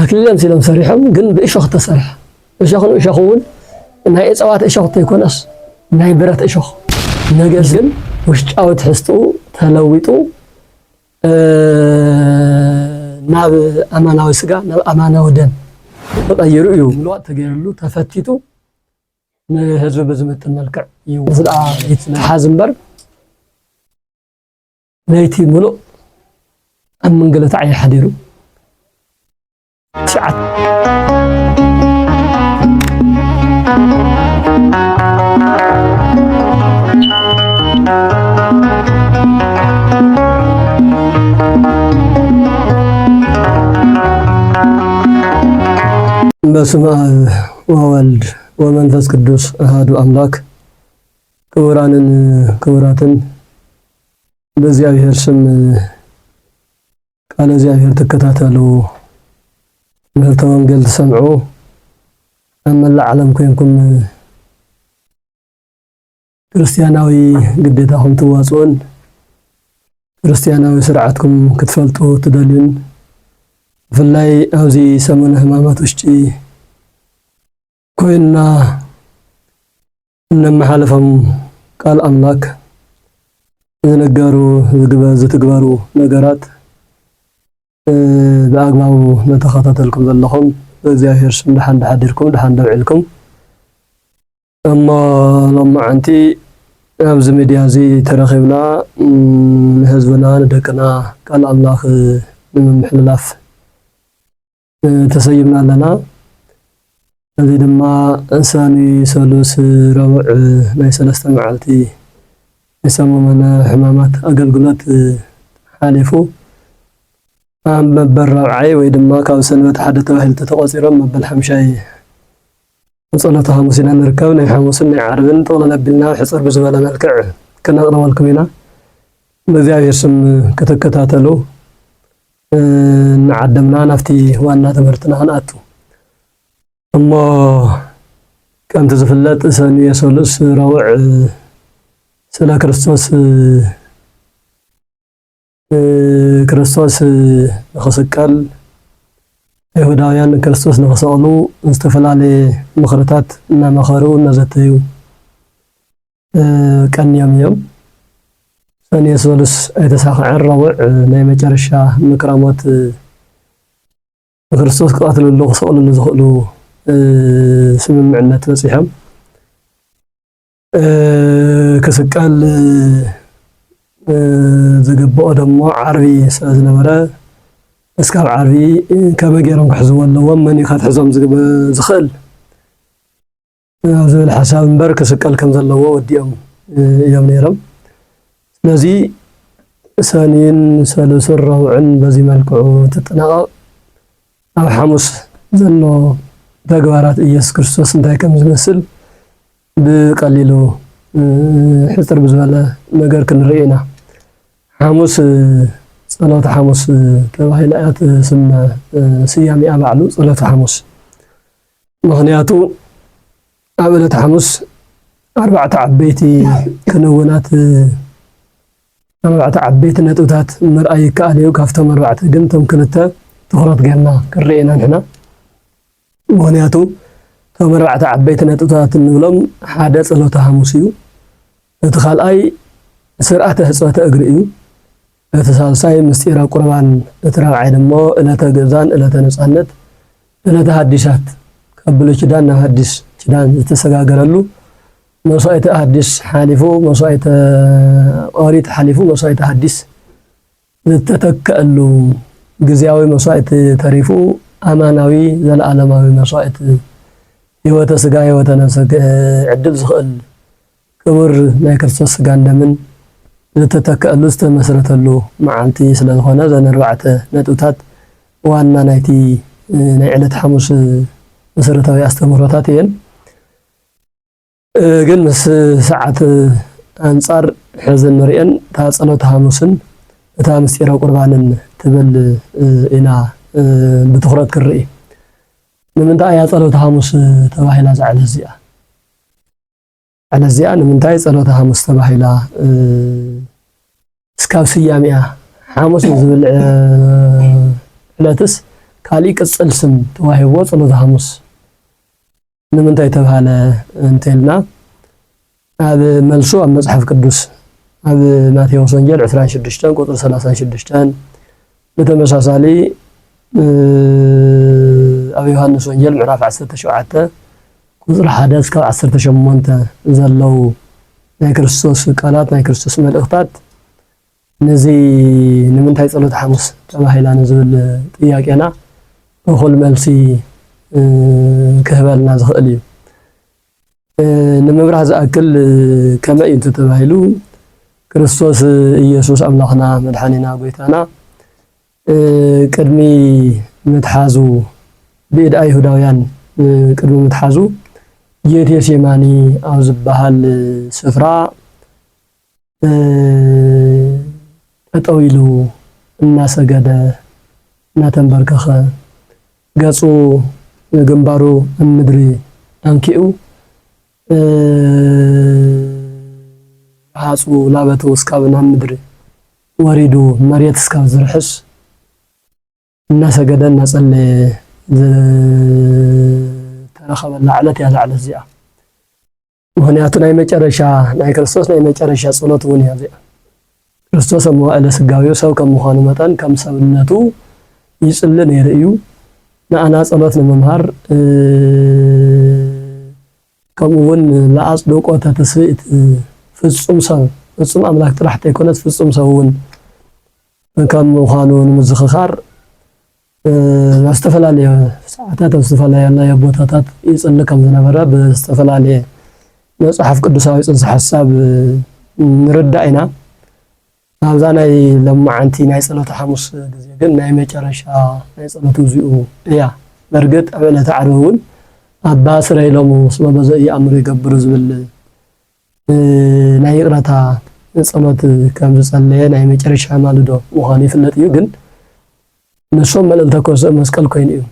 أكلهم سلام صريحهم جن بإشخ تسرح إشخون إشخون نهاية صوات إشخ تيكونس نهاية برات إشخ نجس جن وش أو تحسوا تلويتوا ناب أمانة وسجا ناب أمانة ودم تغيروا يوم الوقت تغيروا تفتتوا نهزوا بزمة الملكع يوزل حازمبر نيتي ملو أم من قلت عي حديرو سعد بسم الله وولد ومنفس قدوس أحد أملاك كوراتن بزيابير سم قال زيابير تكتاتلو مهرتوان قل سمعو أما العالم كينكم كريستياناوي قديتاهم تواصون كريستياناوي سرعتكم كتفلتو تدلين فلاي أوزي سمون همامات وشتي كوينا إنما حالفهم قال أملاك زتقبارو نقرات بأقمعو نتخططلكم ذلهم بزياهر سم لحن حديركم لحن دوعلكم أما لما عنتي أبز ميديازي ترخيبنا هزبنا ندكنا قال أملاك من محللاف تسيبنا لنا هذه لما إنساني سلوس روع ناي سلسة معالتي يسمى من حمامات أقل قلت حالفو مبر رعي ويدما كاو سنوات حدث واحد تتقصيرا مبل حمشاي وصلتها مسينا نركب ناي حموسنا عاربين طولنا بلنا حصر بزبالة ملكع كنا أغنى والكمينة بذي يرسم كتكتاتلو نعدمنا نفتي وانا تمرتنا هنأتو أما كان تزفلت سانية سولس روع سلا كريستوس نخسكال يهوداوያን ክርስቶስ ንخسقሉ استفلالي مخرتات እና መخሩ نزتيو ቀንዮም سانية سولس ايتساخع الروع ناي مجرشا مكرامات ክርስቶስ قاتلو خسقሉ نزخلو سممعنات بصيحم كسقال زغبو دمو عربي سازنبره اسكاب عربي كبغيرم كحزو لو مني كتحزم زخل زو الحساب منبر كسقال كم زلو وديهم يوم نيرم ስለዚህ سانين سلس الروعن بزي ملكو تطنقق ኣብ حمص زلو تغبارات ኢየሱስ ክርስቶስ እንታይ ከም ዝመስል بقليلو حصر بزبالة نقر كنرئينا حمص صلاة حمص تباهي لآيات سنة سيامي أبعلو صلاة حمص مغنياتو أبلة حمص 4 عبيتي كنونات 4 عبيتي نتوتات مرأي كأليو كافتم 4 قنتم كنتا تخرط قلنا كنرئينا نحنا مغنياتو كم 4 عبيت نتوتات النولم حادث صلاة حمص يو تخال أي سرعته صلاة أجريو تسالساي مستيرا قربان تراعي دمو إلى تجزان إلى تنصانت إلى تحديثات قبل كدان حديث كدان تسغاغرلو مصايت حديث حالفو مصايت أوريت حالفو مصايت حديث تتكألو غزياوي مصايت تريفو أماناوي زلعالماوي مصايت هيوت سغا هيوت نفس عدل زخل كبر ناي ክርስቶስ ስጋ እንደምን ዝተተከአሉ ዝተመስረተሉ መዓልቲ ስለዝኾነ ዘን 4 ነጥብታት ዋና ናይቲ ናይ ዕለት ሐሙስ መሰረታዊ አስተምህሮታት እየን ግን ምስ ሰዓት አንፃር ሕዝን ንሪአን ታ ጸሎተ ሐሙስን እታ ምስጢረ ቁርባንን ትብል ኢና ብትኹረት ክርኢ ንምንታይ እያ ጸሎተ ሐሙስ ተባሂላ ዝዓለ እዚኣ على الزيان من تاي صلوة حمص تباهيلا اسكاب سياميا حمص زبل علاتس ካሊ ቅጽል ስም ተዋሂቦ ጸሎተ ሐሙስ ንምንታይ ተባሃለ እንተልና ኣብ መልሱ ኣብ መጽሐፍ ቅዱስ ኣብ ማቴዎስ ወንጌል 26 ቁጥር 36 በተመሳሳሊ ኣብ ዮሐንስ ወንጌል ምዕራፍ 17 ቁጥር 1 እስከ 18 ዘለው ናይ ክርስቶስ ቃላት ናይ ክርስቶስ መልእኽታት ነዚ ንምንታይ ጸሎተ ሐሙስ ተባሂላ ንዝብል ጥያቄና በኩል መልሲ ክህበልና ዝኽእል እዩ ንምብራህ ዝኣክል ከመ እዩ ተባሂሉ ክርስቶስ ኢየሱስ ኣምላኽና መድኃኒና ጎይታና ቅድሚ ምትሓዙ ብኢድ ኣይሁዳውያን ቅድሚ ምትሓዙ ጌቴሴማኒ ኣብ ዝበሃል ስፍራ ጠጠው ኢሉ እናሰገደ እናተንበርከኸ ገጹ ግንባሩ ምድሪ አንኪኡ ሓጹ ላበቱ እስካብ ናብ ምድሪ ወሪዱ መሬት እስካብ ዝርሕስ እናሰገደ እናጸለየ ተረኸበላ ዕለት እያ ዕለት እዚኣ ምክንያቱ ናይ መጨረሻ ናይ ክርስቶስ ናይ መጨረሻ ጸሎት እውን እያ እዚኣ ክርስቶስ ኣብ መዋዕለ ስጋዊው ሰብ ከም ምዃኑ መጠን ከም ሰብነቱ ይጽሊ ነይሩ እዩ ንኣና ጸሎት ንምምሃር ከምኡውን ለኣጽድቆ ተስፊት ፍጹም ሰብ ፍጹም ኣምላክ ጥራሕ ዘይኮነስ ፍጹም ሰብ እውን ከም ምዃኑ ንምዝኽኻር ዝተፈላለዩ ሰዓታት ዝተፈላለዩ ቦታታት ይጽሊ ከም ዝነበረ ብዝተፈላለየ መጽሐፍ ቅዱሳዊ ጽንሰ ሐሳብ ንርዳእ ኢና ኣብዛ ናይ ለማዓንቲ ናይ ጸሎተ ሐሙስ ግዜ ግን ናይ መጨረሻ ናይ ጸሎት ግዜኡ እያ በርግጥ ኣብ ዕለተ ዓርብ እውን ኣባ ስረይሎሙ ስለ በዘ ይኣምሩ ይገብሩ ዝብል ናይ ይቕረታ ጸሎት ከም ዝጸለየ ናይ መጨረሻ ማልዶ ምዃኑ ይፍለጥ እዩ ግን ንሶም መልእልተ ኮርሰ መስቀል ኮይኑ እዩ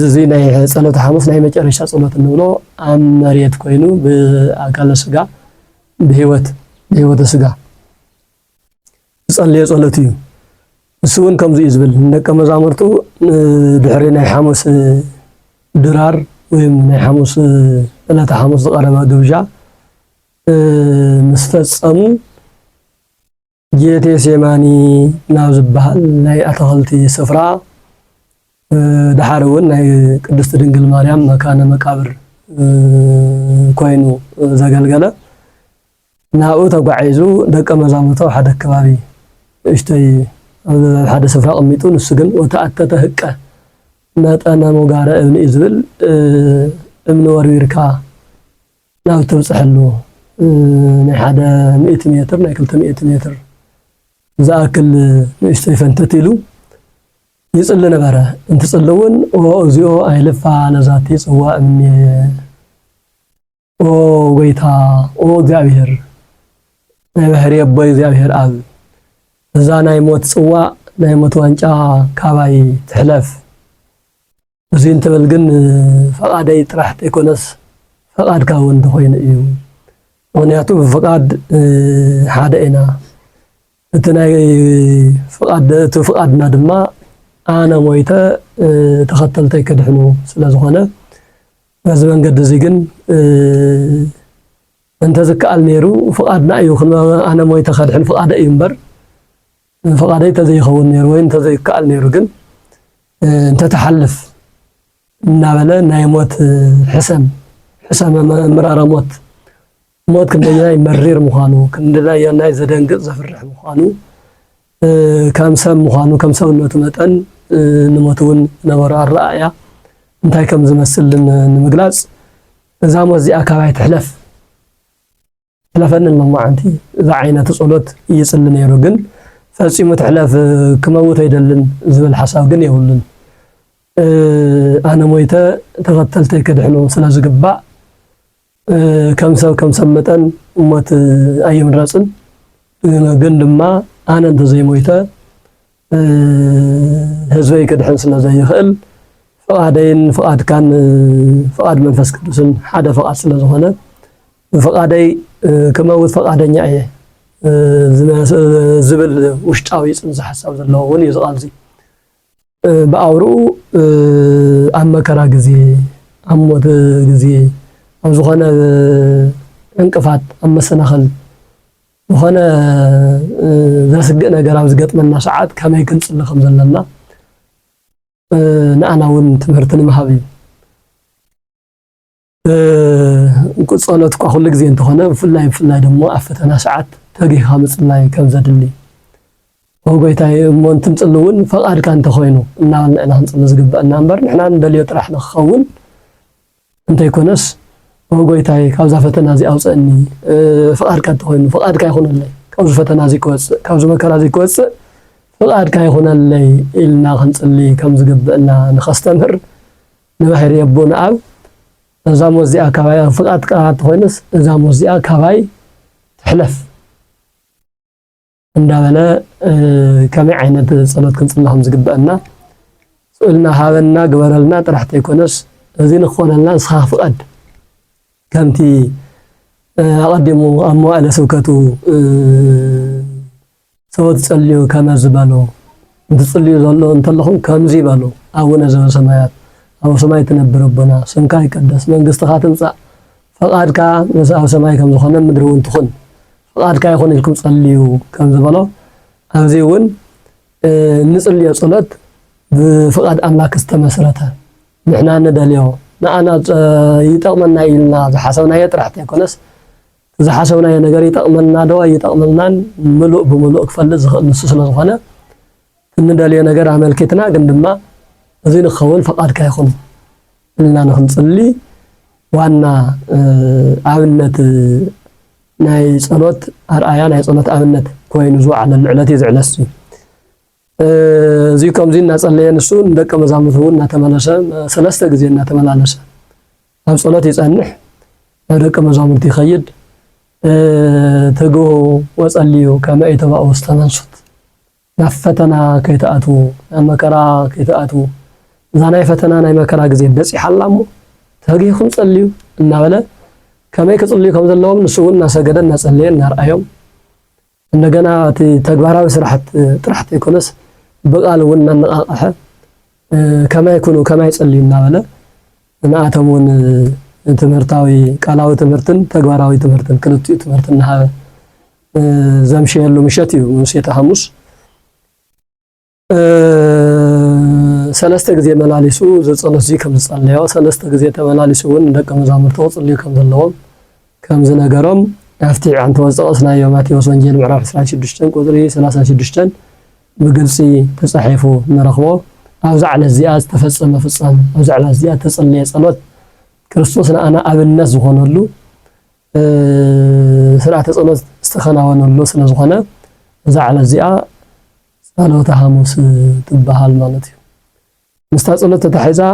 እዚ ናይ ጸሎተ ሐሙስ ናይ መጨረሻ ጸሎት እንብሎ ኣብ መሬት ኮይኑ ብኣካለ ስጋ ብህይወት ስጋ ጸልየ ጸሎት እዩ እሱ እውን ከምዚ እዩ ዝብል ደቀ መዛሙርቱ ድሕሪ ናይ ሐሙስ ድራር ወይ ናይ ሐሙስ ዕለተ ሐሙስ ዝቐረበ ግብዣ ምስ ፈጸሙ ጌቴሴማኒ ናብ ዝበሃል ናይ ኣትክልቲ ስፍራ ድሓር እውን ናይ ቅድስቲ ድንግል ማርያም መካነ መቃብር ኮይኑ ዘገልገለ ናብኡ ተጓዒዙ ደቀ መዛሙርቱ ሓደ ከባቢ እሽተይ ሓደ ስፍራ ቀሚጡ ንሱ ግን ወተኣተተ ህቀ መጠነ ሞጋረ እብኒ ዝብል እምኒ ወርዊርካ ናብ ተብጽሕሉ ናይ ሓደ 100 ሜትር ናይ 200 ሜትር ዝኣክል ንእሽተይ ፈንተት ኢሉ ይጽሊ ነበረ እንትጽልውን እዚኦ ኣይልፋ ነዛቲ ጽዋ እምኒ ጎይታ እግዚአብሔር ናይ ባህሪ ኣቦይ እግዚአብሔር ኣብ እዛ ናይ ሞት ጽዋ ናይ ሞት ዋንጫ ካባይ ትሕለፍ እዚ እንትብል ግን ፈቃደይ ጥራሕ ዘይኮነስ ፈቃድካ እውን ተኮይኑ እዩ ምክንያቱ ብፈቃድ ሓደ ኢና እቲ ናይ ፈቃድና ድማ ኣነ ሞይተ ተኸተልተይ ክድሕኑ ስለዝኾነ በዚ መንገዲ እዚ ግን እንተ ዝከኣል ነይሩ ፈቃድና እዩ ኣነ ሞይተ ከድሕን ፈቃደ እዩ እምበር ፈቃደይ ተዘይኸውን ነይሩ ወይ እንተ ዘይከኣል ነይሩ ግን እንተ ተሓልፍ እናበለ ናይ ሞት ሕሰም ምራረ ሞት ክንደይ መሪር ምዃኑ ክንደይ ናይ ዘደንግጥ ዘፍርሕ ምዃኑ ከም ሰብ ምዃኑ ከም ሰብነቱ መጠን ንሞት እውን ነበረ ኣረኣያ እንታይ ከም ዝመስል ንምግላጽ እዛ ሞት እዚኣ ካባይ ትሕለፍ ትሕለፈኒ ለማዓንቲ እዛ ዓይነት ጸሎት ይጽሊ ነይሩ ግን ፈጺሙ ትሕለፍ ክመውት ኣይደልን ዝብል ሓሳብ ግን የብሉን ኣነ ሞይተ ተኸተልተይ ክድሕኑ ስለ ዝግባእ ከም ሰብ መጠን ሞት ኣይምረጽን ግን ድማ ኣነ እንተ ዘይሞይተ ህዝበይ ክድሕን ስለ ዘይኽእል ፈቃደይን ፈቃድካን ፈቃድ መንፈስ ቅዱስን ሓደ ፈቃድ ስለ ዝኾነ ፈቃደይ ክመውት ፈቃደኛ እየ ዝብል ውሽጣዊ ጽንሰ ሐሳብ ዘለዎ እውን ይዝቃልዚ بأورو أمكرا جزي أموت جزي أو زخنا انقفات أما سنخل وخنا زسجنا جراوز قط من ساعات كما يكون صلى خمس لنا نأنا ون تمرتني مهابي نقول صلاتك أخلي جزي أنت خنا في الله دمو أفتنا ساعات تجي خمس الله كم زادني هو قيتاي مونتم تصلون فقار كان تخوينو أنا هنصلي زقب أنا نبر نحنا ندليو راح نخون أنت يكونس هو قيتاي كوز فتنا زي أوصلني فقار كان تخوينو فقار كان يخون الله كوز فتنا زي كوز كوز مكان زي كوز فقار كان يخون الله إلنا هنصلي كم زقب أنا نخستمر نبحر يبون أب زامو زي أكواي فقار كان تخوينس زامو زي أكواي تحلف عندنا كما عينت صلاة كنصلهم زقبأنا سئلنا هذا قبرلنا طرح تيكونس زين خوننا صاف قد كمتي اقدموا اموال سوكتو سوت تصليو كما زبالو تصليو زلو انتلهم كم زيبالو أونا زو سمايات أو سماي تنبر ربنا سمكا يقدس منقسط خاتمصا فقادك مساو سماي كم زخنا مدرون تخن فقادك يكون لكم صليو كم زبالو أزيون نصلي صلاة بفقاد أملاك استمسرتها نحنا ندليو أنا يتأملنا إلنا حسبنا يطرح تيكونس إذا حسبنا ينقر يتأملنا دوا يتأملنا ملؤ بملؤ كفل نصوص لزخنا ندليو نقر عمل كتنا قندما زين خوون فقاد كيخون إلنا نصلي وأنا عملت ناي صلاة أرأيا ناي صلاة عملت كوين زوع على العلتي زعلسي زيكم زين صلي نسون دك مزامثون نتملاشا ثلاثه غزي نتملالاشا اب صلاه يصنح دك مزامث يخيد تغو وصليو كما يتبعوا استنصت نفتنا كيتاتو مكرا كيتاتو زانا فتنا ناي مكرا غزي بصي حلامو تغيخم صليو እና በለ كما يكصليو كم زلهم نسون نسجدن نصلين نرأيهم እንደገና ተግባራዊ ስራሕት ጥራሕት ይኮነስ በቃል ወና ነቃቀሐ ከማ ይኩኑ ከማ ይጸልዩና ባለ እናአተሙን ትምህርታዊ ቃላዊ ትምህርትን ተግባራዊ ትምህርትን ክልቱ ትምህርትና ዘምሽ ያሉ ምሸት እዩ ምሽት ሐሙስ ሰለስተ ጊዜ መላሊሱ ዘጸሎት ዚ ከም ጸልያው ሰለስተ ጊዜ ተመላሊሱን ደቀ መዛሙርቱ ጸልዩ ከም ዘለዎም ከም ዝነገሮም أفتي عن توزعنا يومات وسنجيل معرف 16 قدري 36 بقلسي تصحيفو نرخبو أو زعل الزياد تفصم فصام أو زعل الزياد تصلي صلاة كريستوسنا أنا أبن الناس زخونلو سرعة صلاة استخنا ونلو سنة زخنا زعل الزياد صلاة حموس تبها المالتي مستعصلة تتحيزا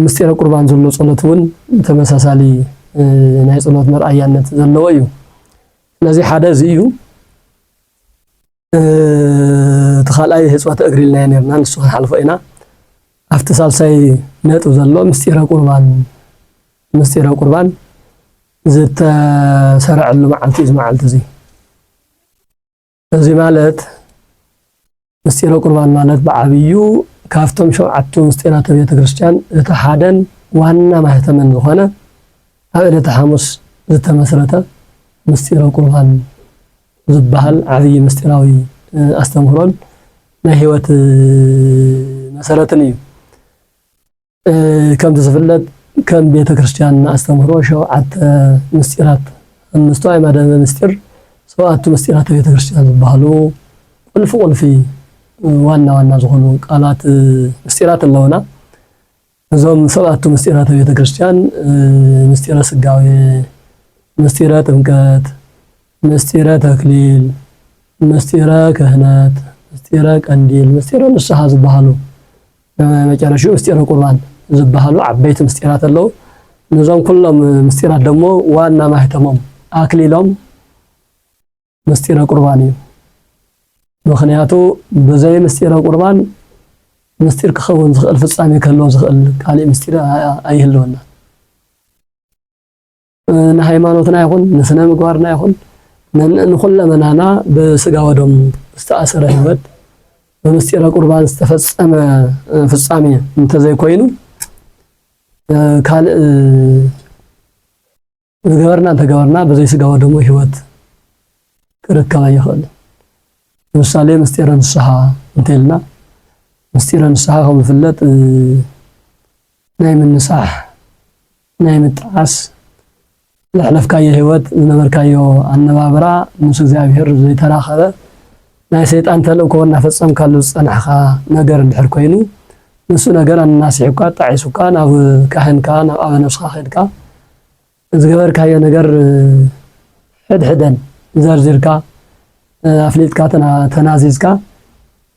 مستير قربان زلو صلاتون تمساسالي ناي صلوات مرأيانت زلو እዩ ስለዚህ ሓደ እዩ ተኻላይ ህጽዋት እግሪልና ነርና ንሱ ሓልፎ ኢና ኣብቲ ሳልሳይ ነጥብ ዘሎ ምስጢረ ቁርባን ዝተሰርዐሉ መዓልቲ ዝመዓልቲ እዚ ማለት ምስጢረ ቁርባን ማለት በዓብዩ ካፍቶም ሸውዓቱ ምስጢራተ ቤተ ክርስቲያን እቲ ሓደን ዋና ማህተመን ዝኾነ أبدا حمص زتمسرته مستير قربان زبهل عادي مستيراوي استمرون نهيوت مسارتني كم تسفلت كم بيت كريستيان استمروا شو عت مستيرات المستوى ما دام مستير سواء مستيرات بيت كريستيان زبهلو والفوق في وانا زغلو قالات مستيرات اللونا زوم سبعة مستيرات بيت كريستيان مستيرة سقاوي مستيرة تمكات مستيرة تكليل مستيرة كهنات مستيرة قنديل مستيرة نصها زبهالو مجرشو مستيرة قربان زبهالو عبيت مستيرات اللو نظام كلهم مستيرات دمو وانا ما اهتمام اكليلهم مستيرة قرباني مخنياتو بزي مستيرة قربان مستير كخون زخل فصامي كلو زخل قالي مستير ايهلونا نهايمانوتنا يكون نسنا مغوارنا يكون نخل منانا بسغا ودم استاثر هيوت በምስጢረ ቁርባን ዝተፈጸመ ፍጻሜ እንተዘይኮይኑ ካል ገበርና በዘይ ስጋው ደግሞ ህይወት ክርከባ ይኸል ለምሳሌ ምስጢረ ንስሐ እንተልና ምስጢረ ንስሐ ከም ፍለጥ ናይ ምንሳሕ ናይ ምጥዓስ ለሕለፍካዮ ህይወት ዝነበርካዮ አነባብራ ምስ እግዚአብሔር ዘይተራኸበ ናይ ሰይጣን ተልእኮና ፈጸምካሉ ዝጸናሕኻ ነገር እንድሕር ኮይኑ ንሱ ነገር አናሲሕካ ጣዒሱካ ናብ ካህንካ ናብ አበ ነፍስኻ ኸድካ ዝገበርካዮ ነገር ሕድሕደን ዘርዝርካ አፍሊጥካ ተናዚዝካ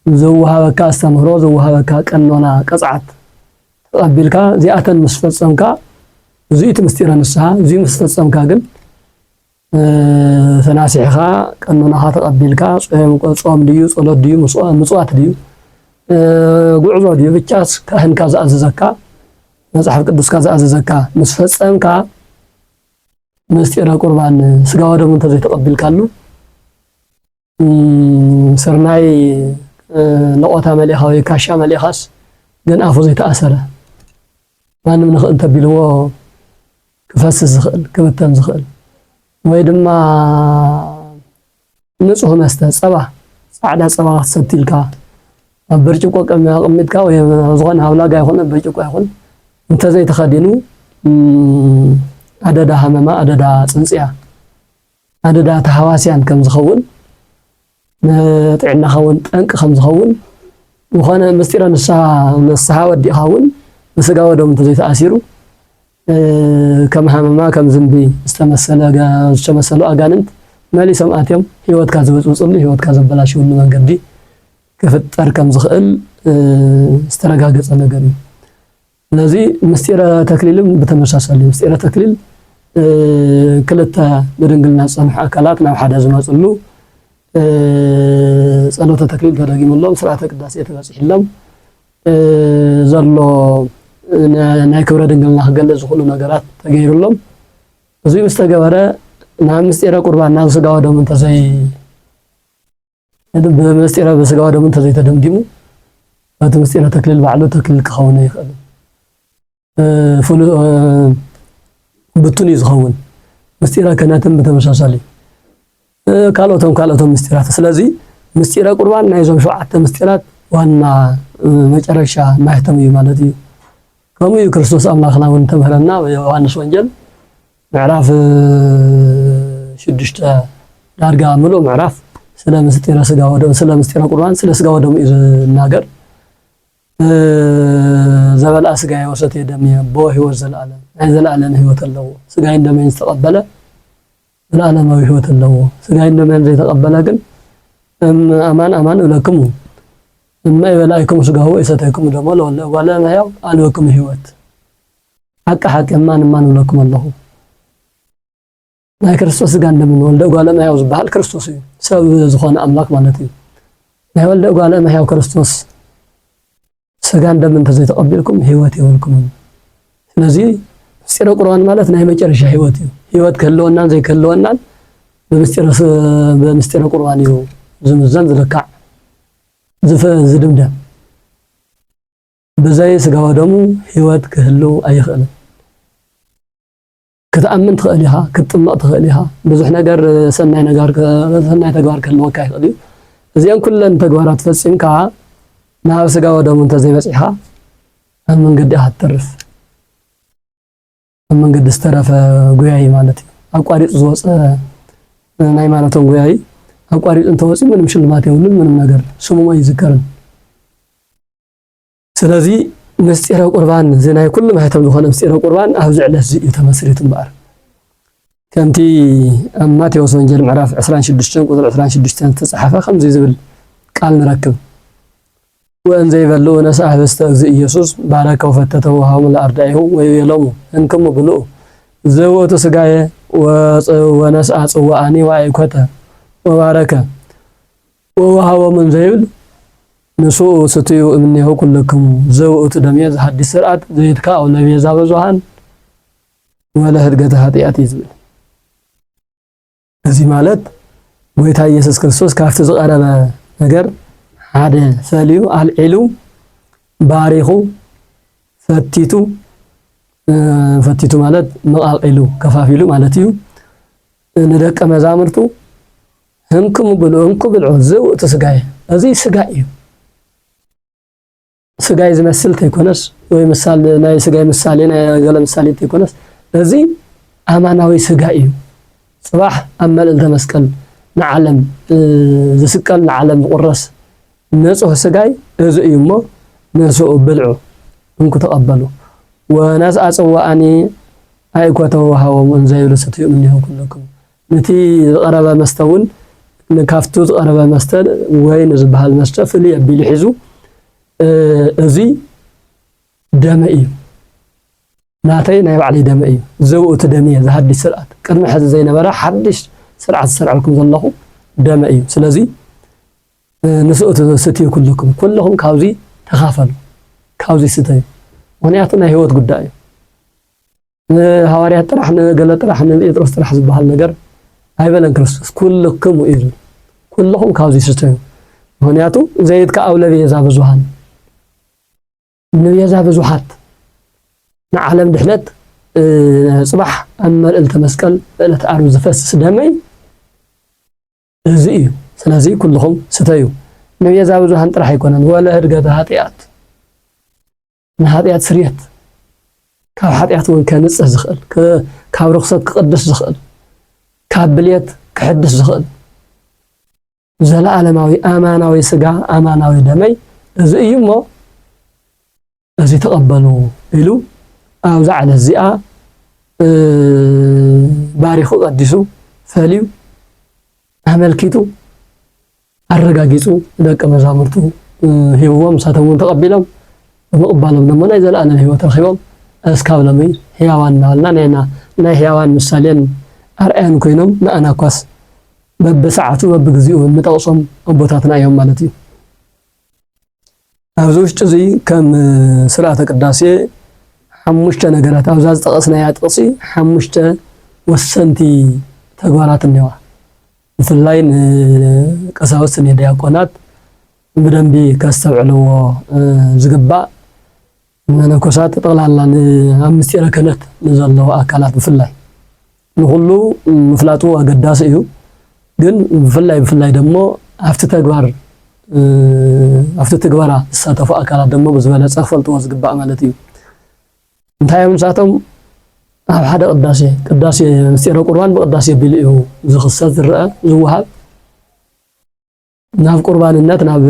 ዘውሃበካ አስተምህሮ ዘውሃበካ ቀኖና ቀጽዓት ተቀቢልካ ዚአተን ምስ ፈጸምካ ዙኢት ምስጢረ ንስሐ ዙይ ምስ ፈጸምካ ግን ተናሲሕኻ ቀኖናኻ ተቀቢልካ ጾም ድዩ ጸሎት ድዩ ምጽዋት ድዩ ጉዕዞ ድዩ ብቻስ ካህንካ ዝኣዘዘካ መጽሐፍ ቅዱስካ ዝኣዘዘካ ምስ ፈጸምካ ምስጢረ ቁርባን ስጋ ወደሙ ተዘይተቀቢልካሉ ስርናይ ነቆታ መልእኻ ወይ ካሻ መልእኻስ ግን አፉ ዘይተኣሰረ ማንም ንኽእል ተቢልዎ ክፈስስ ዝኽእል ክብተን ዝኽእል ወይ ድማ ንጹህ መስተ ጸባ ጻዕዳ ጸባ ክትሰትልካ ኣብ ብርጭቆ ቀሚጥካ ወይ ዝኾነ ሃብላጋ ይኹን ብርጭቆ ይኹን እንተዘይተኸዲኑ አደዳ ሃመማ አደዳ ጽንጽያ አደዳ ተሐዋስያን ከም ዝኸውን ጥዕናኻ እውን ጠንቅ ከም ዝኸውን ዝኾነ ምስጢረ ንስሐ ወዲእኻውን ምስጋ ወደሙ ተዘይተኣሲሩ ከም ሃመማ ከም ዝንቢ ዝተመሰሉ አጋንንት መሊሶም ኣትዮም ህይወትካ ዝበጽብጽሉ ህይወትካ ዘበላሽውሉ መንገዲ ክፍጠር ከም ዝኽእል ዝተረጋገጸ ነገር እዩ። ስለዚ ምስጢረ ተክሊልም ብተመሳሳሊ ምስጢረ ተክሊል ክልተ ብድንግልና ዝጸንሑ አካላት ናብ ሓደ ዝመጽሉ ጸሎተ ተክሊል ተደጊሙሎም ስርዓተ ቅዳሴ ተበጽሒሎም ዘሎ ናይ ክብረ ድንግልና ክገለጽ ዝኽእሉ ነገራት ተገይሩሎም እዚ ምስተገበረ ናብ ምስጢረ ቁርባን ናብ ስጋ ወደሙ ብምስጢረ በስጋ ወደሙ ተዘይተደምዲሙ እቲ ምስጢረ ተክሊል ባዕሉ ተክሊል ክኸውን ይኽእል ብቱን ይዝኸውን ምስጢረ ክህነትን ብተመሳሳሊ ካልኦቶም ምስጢራት ስለዚ ምስጢረ ቁርባን ናይዞም 7 ምስጢራት ዋና መጨረሻ ማህተም እዩ ማለት እዩ። ከምኡ ክርስቶስ አምላኽና እውን ተምህረና በዮሐንስ ወንጌል ምዕራፍ 6 ዳርጋ ምሉእ ምዕራፍ ስለ ምስጢረ ስጋ ወደሙ ስለ ምስጢረ ቁርባን ስለ ስጋ ወደሙ እዩ ዝናገር ዘበልአ ስጋዬ ወሰትየ ደምየ ቦ ህይወት ዘለዓለም ናይ ዘለዓለም ህይወት ኣለዎ ስጋዬን ደሜን ዝተቀበለ ዘለዓለማዊ ህይወት ኣለዎ ስጋዬን ደሜን ዘይተቀበለ ግን አማን እብለክሙ እማ ይበላይኩም ስጋው እሰተይኩም ደሞ ወላ ማያው አልወኩም ህይወት حق እማን እብለክም ኣለሁ ናይ ክርስቶስ ስጋ እንደምን ወልደ ጓለ ማያው ዝባል ክርስቶስ እዩ ሰብ ዝኾነ አምላክ ማለት እዩ ናይ ወልደ ጓለ ማያው ክርስቶስ ስጋ እንደምን ተዘይተቀበልኩም ህይወት ይወልኩም ስለዚ ምስጢረ ቁርባን ማለት ናይ መጨረሻ ህይወት እዩ ህይወት ከለወናን ዘይከለወናን በምስጢረ ቁርባን እዩ ዝምዘን ዝለካዕ ዝድምደም በዛይ ስጋ ወደሙ ህይወት ክህልው አይኽእልን ክትአምን ትኽእል ኢኻ ክትጥመቕ ትኽእል ኢኻ ብዙሕ ነገር ሰናይ ተግባር ክህልወካ ይኽእል እዩ እዚአን ኩለን ተግባራት ፈጺምካ ናብ ስጋ ወደሙ እንተዘይበፂሕኻ ኣብ መንገዲ ኣትተርፍ ኣብ መንገዲ ዝተረፈ ጉያይ ማለት እዩ ኣቋሪፅ ዝወፀ ናይ ማራቶን ጉያይ አቋሪጥ እንተወጽ ምንም ሽልማት የውልን ምንም ነገር ስሙ ይዝከርን ስለዚ ምስጢረ ቁርባን ዘናይ ኩሉ ማህተም ዝኾነ ምስጢረ ቁርባን ኣብ ዝዕለት እዚ ተመስሪት እምበር ከምቲ ማቴዎስ ወንጌል ምዕራፍ 26 ቁጥር 26 ተጻሕፈ ከምዚ ዝብል ቃል ንረክብ ወእንዘ ይበልዑ ነስአ ህብስተ እግዚእ ኢየሱስ ባረከ ወፈተተ ወሃቦሙ ለአርዳኢሁ ወይቤሎሙ እንክሙ ብልዑ ዘውእቱ ስጋዬ ወነስአ ጽዋአኒ ወአይኮተ ወባረከ ወወሃቦ ምን ዘይብል ንሱ ስትዩ እምኔሁ ኩልክሙ ዘውእቱ ደምየ ዝሐዲስ ስርዓት ዘይትካ አው ለቤዛ ብዙሃን ወለ ህድገተ ኃጢአት ይዝብል እዚ ማለት ጌታ ኢየሱስ ክርስቶስ ካፍቲ ዝቀረበ ነገር حدا فليو العلو باريخو فتيتو مالت مقالقلو كفافيلو مالتيو ندق مزامرتو هنكم بلعو زو تسقاي ازي سقاي سقاي زمسل تيكونس وي مثال ناي سقاي مثالي ناي غلا مثالي تيكونس ازي اماناوي سقاي صباح امل التمسكن نعلم زسقل نعلم قرس نصح سقاي ازي يمو نسو بلعو انكو تقبلوا وناس أصوأني أيقوته وهو من زي لستي منه كلكم نتي قرب مستون نكافتو قرب مستل وين زبها المستل فلي بيلحزو أزي دمئي ناتي نايب علي دمئي زوء تدمية زهدي سرعة كرم حز زي نبرا حدش سرعة لكم ظله دمئي سلازي نسوء ستي كلهم كاوزي تخافلوا كاوزي ستي ونياتنا هيوت قداي هواريات طرح قال طرح بيطرس طرح زبال ነገር አይበለን ክርስቶስ ኩልክሙ ኢሉ ኩልኩም ካውዚ ስተዩ ሆነያቱ ዘይት ከአውለብ የዛ ብዙሃን የዛ ብዙሃት ንዓለም ድሕነት ጽባሕ አመልዕልተ መስቀል በዕለት ዓርብ ዝፈስስ ደመይ እዚ እዩ ስለዚ ኩልኩም ስተዩ የዛ ብዙሃን ጥራሕ አይኮነን ወለ ህድገተ ኃጢአት نهاديات سريات كاب حاتيات وين كنصح زخل كاب رخصت كقدس زخل كاب بليت كحدس زخل زلا علماوي اماناوي سغا اماناوي دمي ازي مو ازي تقبلوا يلو او زعل الزئا باريخو قدسو فاليو املكيتو ارغاغيصو دق مزامرتو هيوم ساتمون تقبلوا ومقبلهم لما نزل أنا الهوى ترخيبهم أسكاب لمي هيوان نالنا نا هيوان مسالين أرأيان كوينهم نا أنا كواس بساعته وبجزيئهم متوصم أبوتاتنا يوم مالتي أوزوش تزي كم سرعة قداسية حمشت نقرات أوزاز تقصنا ياتقصي حمشت وسنتي تقوارات النواة مثل لاين كساوسن يدياقونات بدنبي كاستوعلو زغبا منكوسات طلالان امست يركنت نزلوا اكلات بفلاي نخلو مفلاطو اقداس ايو ግን بفلاي ደሞ አፍተ ተግባራ ተሳተፉ አካላት ደሞ በዝበለጸ ፈልጦ ዝግባ ማለት እዩ እንታይም ሳቶም ኣብ ሓደ ቅዳሴ ምስጢረ ቁርባን በቅዳሴ ቢልኡ ዝኽሰት ዝረአ ዝውሃብ ናብ ቁርባንነት ናብ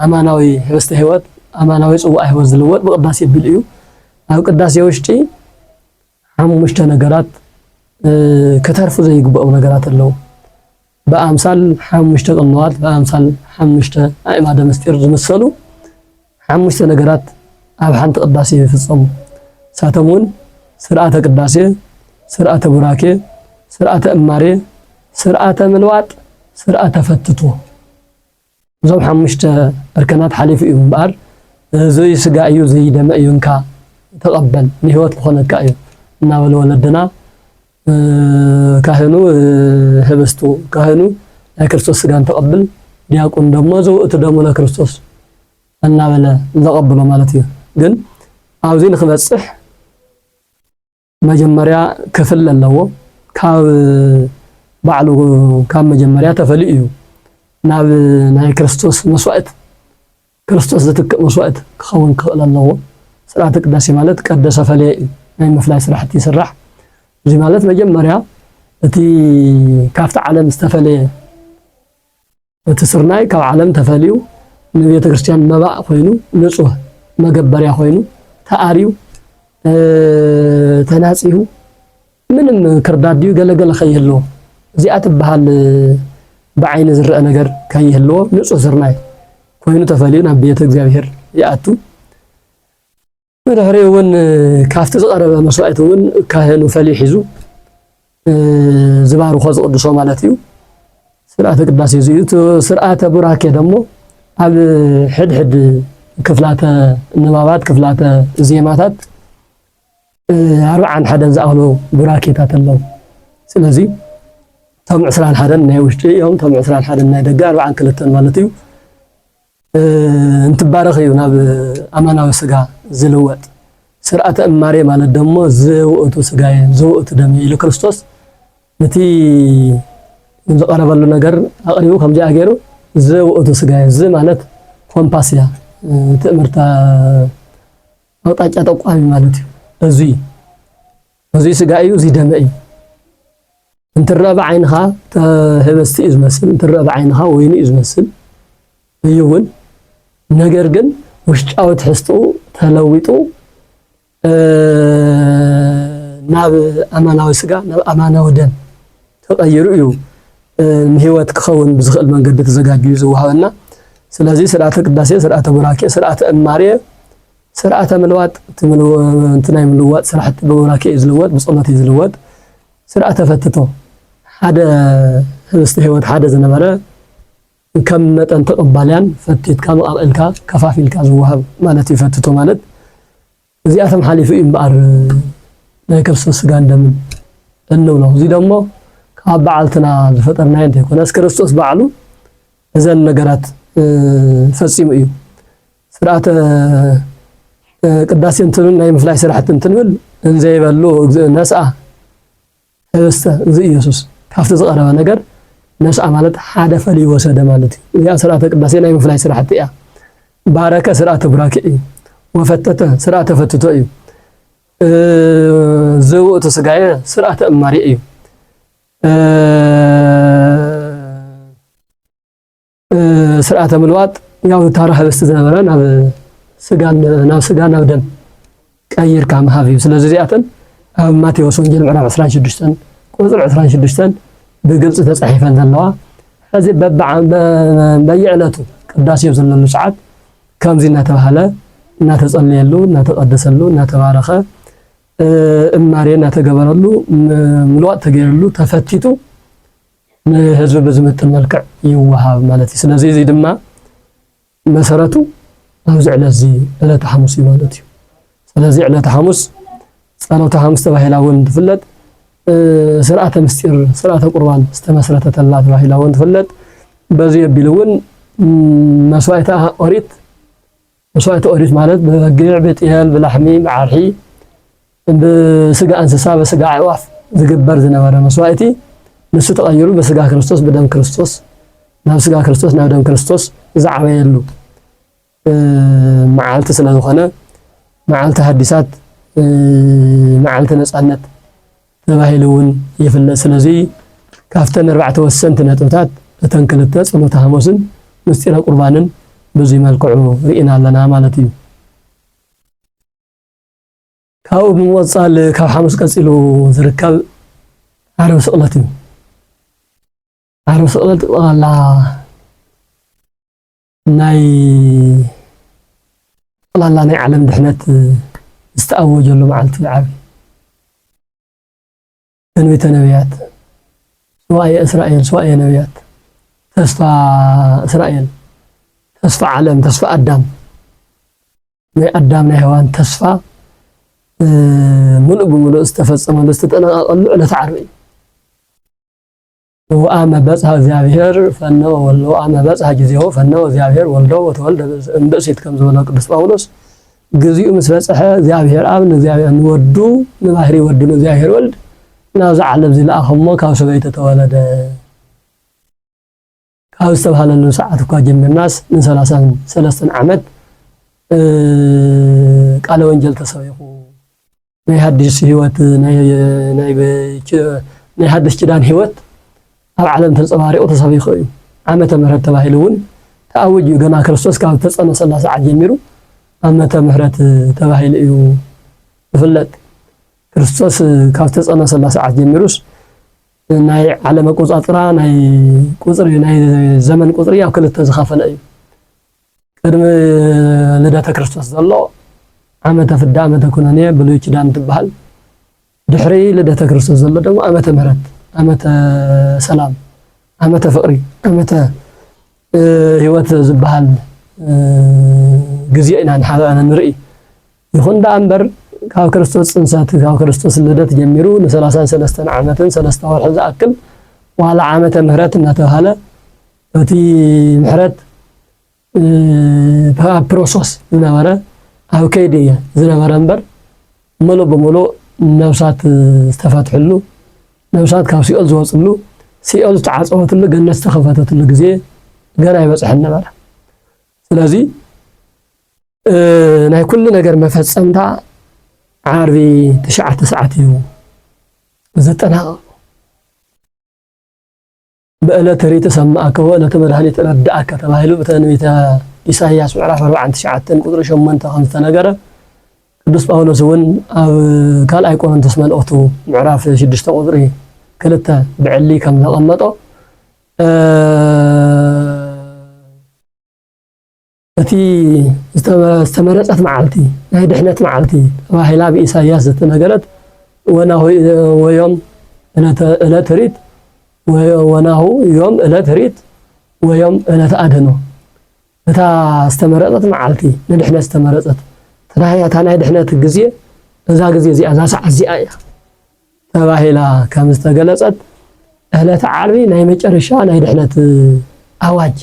አማናዊ ህብስተ ህይወት አማናዊ ጽዋዕ ህይወት ዝልወጥ በቅዳሴ ቢልኡ ኣብ ቅዳሴ ውሽጢ ሓሙሽተ ነገራት ከተርፉ ዘይግበኡ ነገራት ኣለው በአምሳል ሓሙሽተ ቅንዋት በአምሳል ሓሙሽተ አእማደ ምስጢር ዝመሰሉ ሓሙሽተ ነገራት ኣብ ሓንቲ ቅዳሴ ይፍጸሙ ሳተሙን ስርዓተ ቅዳሴ ስርዓተ ቡራኬ ስርዓተ እማሬ ስርዓተ ምልዋጥ ስርዓተ ፈትቶ ዞም ሓሙሽተ እርከናት ሓሊፉ እዩ እምበር ዘይ ስጋ እዩ ዘይ ደመ እዩ እንካ ተቀበል ንህይወት ኮነካ እዩ እናበለ ወለድና ካህኑ ህብስቱ ካህኑ ለክርስቶስ ስጋን ተቀበል ዲያቆን ደሞ ዘውእቱ ደሞ ለክርስቶስ እናበለ ዘቀበሎ ማለት እዩ ግን አውዚ ንክበጽሕ መጀመሪያ ክፍል ኣለዎ ካብ ባዕሉ ካብ መጀመሪያ ተፈልዩ እዩ ናብ ናይ ክርስቶስ መስዋዕት ክርስቶስ ዝትክእ መስዋዕት ክኸውን ክእል ኣለዎ ስርዓተ ቅዳሴ ማለት ቀደሰ ፈለየ እዩ ናይ ምፍላይ ስራሕቲ ይስራሕ እዚ ማለት መጀመሪያ እቲ ካብቲ ዓለም ዝተፈለየ እቲ ስርናይ ካብ ዓለም ተፈልዩ ንቤተ ክርስቲያን መባእ ኮይኑ ንጹህ መገበርያ ኮይኑ ተኣርዩ ተናጺሁ ምንም ክርዳድዩ ገለገለ ከይህልዎ እዚኣ ትበሃል بعين زرع نجر كيه اللو نص زرناي كوينو تفاليون عن بيت እግዚአብሔር يأتو مدهريون كافت زقرب مسوعتون كاهنو فلي حيزو زبارو خاص قدسو مالتيو سرعه قداسي زيوت سرعه براكه دمو اب حد كفلاته نبابات كفلاته زيماتات 40 حدن زاولو براكيتات اللو سلازي تم 21 ناي وشتي يوم تم 21 ناي دغ 40 كلتن مالتيو እንትባረኽ እዩ ናብ ኣማናዊ ስጋ ዝልወጥ ስርዓተ እማሬ ማለት ደግሞ ዝውእቱ ስጋዬ ዝውእቱ ደሜ ኢሉ ክርስቶስ ነቲ ዝቀረበሉ ነገር ኣቅሪቡ ከምዚኣ ገይሩ ዝውእቱ ስጋዬ ዝ ማለት ኮምፓስያ ትእምርታ ኣቅጣጫ ጠቋሚ ማለት እዩ እዙይ ስጋ እዩ እዙይ ደመ እዩ እንትረአ ብዓይንኻ ህብስቲ እዩ ዝመስል እንትረአ ብዓይንኻ ወይኒ እዩ ዝመስል እዩ እውን ነገር ግን ውሽጣዊ ትሕዝትኡ ተለዊጡ ናብ ኣማናዊ ስጋ ናብ ኣማናዊ ደም ተቀይሩ እዩ ንህይወት ክኸውን ብዝኽእል መንገዲ ተዘጋጅዩ ዝወሃበና ስለዚ ስርዓተ ቅዳሴ ስርዓተ ቡራኬ ስርዓተ እማሬ ስርዓተ ምልዋጥ እንትናይ ምልዋጥ ስርዓተ ቡራኬ ዝልወጥ ብጸሎት ዝልወጥ ስርዓተ ፈትቶ ሓደ ህብስቲ ህይወት ሓደ ዝነበረ ከም መጠን ተቀባልያን ፈቲትካ መቃልካ ከፋፊልካ ዝወሃብ ማለት ይፈትቶ ማለት እዚኣቶም ሓሊፉ እምበር ናይ ክርስቶስ ስጋን ደምን እንብሎ እዚ ደሞ ካብ በዓልትና ዝፈጠርናዮ እንተይኮነስ ክርስቶስ ባዕሉ እዘን ነገራት ፈጺሙ እዩ ስርዓተ ቅዳሴ እንትንን ናይ ምፍላይ ስራሕቲ እንትንብል እንዘይበሉ ነስአ ህብስተ እዚ ኢየሱስ ካብቲ ዝቀረበ ነገር ነስአ ማለት ሓደ ፈሊ ወሰደ ማለት እዩ ያ ስርዓተ ቅዳሴ ናይ ምፍላይ ስራሕቲ እያ ባረከ ስርዓተ ቡራኬ እዩ ወፈተተ ስርዓተ ፈትቶ እዩ ዝውእቱ ስጋዬ ስርዓተ እማሬ እዩ ስርዓተ ምልዋጥ ያው ታራ ህብስቲ ዝነበረ ናብ ስጋ ናብ ደም ቀይርካ መሃብ እዩ ስለዚ እዚኣተን ኣብ ማቴዎስ ወንጌል ምዕራፍ 26 ቁጥር 26 ብግልጽ ተጻሒፈን ዘለዋ ሕዚ በየዕለቱ ቅዳሴ ዘለሉ ሰዓት ከምዚ እናተባሃለ እናተጸለየሉ እናተቀደሰሉ እናተባረኸ እማሬ እናተገበረሉ ምልዋጥ ተገይረሉ ተፈቲቱ ንህዝቢ ብዝምጥን መልክዕ ይወሃብ ማለት እዩ ስለዚ እዚ ድማ መሰረቱ ኣብዚ ዕለት እዚ ዕለተ ሐሙስ እዩ ማለት እዩ ስለዚ ዕለተ ሐሙስ ጸሎተ ሐሙስ ተባሂላ እውን ትፍለጥ ስርዓተ ምስጢር ስርዓተ ቁርባን ዝተመስረተተላ ተባሂላ እውን ትፍለጥ በዚ የቢሉ እውን መስዋዕተ ኦሪት ማለት በግዕ በጤል ብላሕሚ ብዓርሒ ብስጋ እንስሳ በስጋ ኣዕዋፍ ዝግበር ዝነበረ መስዋዕቲ ንሱ ተቀይሩ በስጋ ክርስቶስ በደም ክርስቶስ ናብ ስጋ ክርስቶስ ናብ ደም ክርስቶስ ዝዓበየሉ መዓልቲ ስለዝኾነ መዓልቲ ሐዲሳት መዓልቲ ነጻነት ተባሂሉ እውን ይፍለጥ ስለዚ ካፍተን 4 ወሰንቲ ነጥብታት እተን ክልተ ጸሎተ ሐሙስን ምስጢረ ቁርባንን በዚ መልክዑ ርኢና ኣለና ማለት እዩ ካብኡ ብምወጻል ካብ ሐሙስ ቀጺሉ ዝርከብ ዓርብ ስቕለት እዩ ዓርብ ስቕለት ጠቕላላ ናይ ዓለም ድሕነት ዝተኣወጀሉ መዓልቲ ዓብይ ትንቢተ ነቢያት ስዋየ እስራኤል ስዋየ ነቢያት ተስፋ እስራኤል ተስፋ ዓለም ተስፋ ኣዳም ናይ ኣዳም ናይ ሔዋን ተስፋ ሙሉእ ብምሉእ ዝተፈጸመሉ ዝተጠናቀቀሉ ዕለተ ዓርብ እዩ ወአመ በጽሐ እግዚአብሔር ፈነወ ወልዶ ወአመ በጽሐ ጊዜው ፈነወ እግዚአብሔር ወልዶ ወተወልደ እምብእሲት ከም ዝበለ ቅዱስ ጳውሎስ ግዚኡ ምስ በጽሐ እግዚአብሔር አብ ንእግዚአብሔር ንወዱ ንባህሪ ወዱ ንእግዚአብሔር ወልድ ናብዚ ዓለም ዝለኣኸሞ ካብ ሰበይቲ ተወለደ ካብ ዝተባሃለሉ ሰዓት እኳ ጀሚርናስ ን33 ዓመት ቃለ ወንጌል ተሰቢኹ ናይ ሓድሽ ህይወት ናይ ሓድሽ ኪዳን ህይወት ኣብ ዓለም ተንጸባሪቑ ተሰቢኹ እዩ ዓመተ ምህረት ተባሂሉ እውን ተኣውጅ እዩ ገና ክርስቶስ ካብ ተጸነሰላ ሰዓት ጀሚሩ ዓመተ ምህረት ተባሂሉ እዩ ዝፍለጥ ክርስቶስ ካብ ተጸነሰላ ሰዓት ጀሚሩስ ናይ ዓለም አቆጻጽራ ናይ ቁጽሪ ናይ ዘመን ቁጽሪ ኣብ ክልተ ዝኸፈለ እዩ ቅድሚ ልደተ ክርስቶስ ዘሎ ዓመተ ፍዳ ዓመተ ኩነኔ ብሉይ ኪዳን ትበሃል ድሕሪ ልደተ ክርስቶስ ዘሎ ደግሞ ዓመተ ምህረት ዓመተ ሰላም ዓመተ ፍቅሪ ዓመተ ህይወት ዝበሃል ግዜ ኢና ንርኢ ይኹን ዳ እምበር ካብ ክርስቶስ ጽንሰት ካብ ክርስቶስ ልደት ጀሚሩ ን33 ዓመትን 3 ወርሒ ዝኣክል ዋላ ዓመተ ምህረት እናተባሃለ እቲ ምህረት ፕሮሰስ ዝነበረ ኣብ ከይዲ ዝነበረ እምበር ሙሉእ ብሙሉእ ነብሳት ዝተፈትሕሉ ነብሳት ካብ ሲኦል ዝወፅሉ ሲኦል ዝተዓፀወትሉ ገነት ዝተኸፈተትሉ ግዜ ገና ይበፅሐን ነበረ። ስለዚ ናይ ኩሉ ነገር መፈፀምታ ዓርቢ 9 ሰዓት እዩ ዘጠናቀቕ። በዕለተ ሪት ሰማዕከ ወዕለተ መድኃኒት ረዳእከ ተባሂሉ በትንቢተ ኢሳይያስ ምዕራፍ 49 ቁጥሪ 8 ከም ዝተነገረ ቅዱስ ጳውሎስ እውን ኣብ ካልኣይ ቆሮንቶስ መልእኽቱ ምዕራፍ 6 ቁጥሪ 2 ብዕሊ ከም ዘቐመጦ እቲ ዝተመረፀት መዓልቲ ናይ ድሕነት መዓልቲ ተባሂላ ብኢሳይያስ ዝተነገረት ወናሁ ወዮም ዕለተ ሪት ወናሁ ዮም ዕለተ ሪት ወዮም ዕለተ አድህኖ እታ ዝተመረፀት መዓልቲ ንድሕነት ዝተመረፀት እታ ናይ ድሕነት ግዜ እዛ ግዜ እዚኣ እዛ ሰዓት እዚኣ እያ ተባሂላ ከም ዝተገለፀት ዕለተ ዓርቢ ናይ መጨረሻ ናይ ድሕነት ኣዋጅ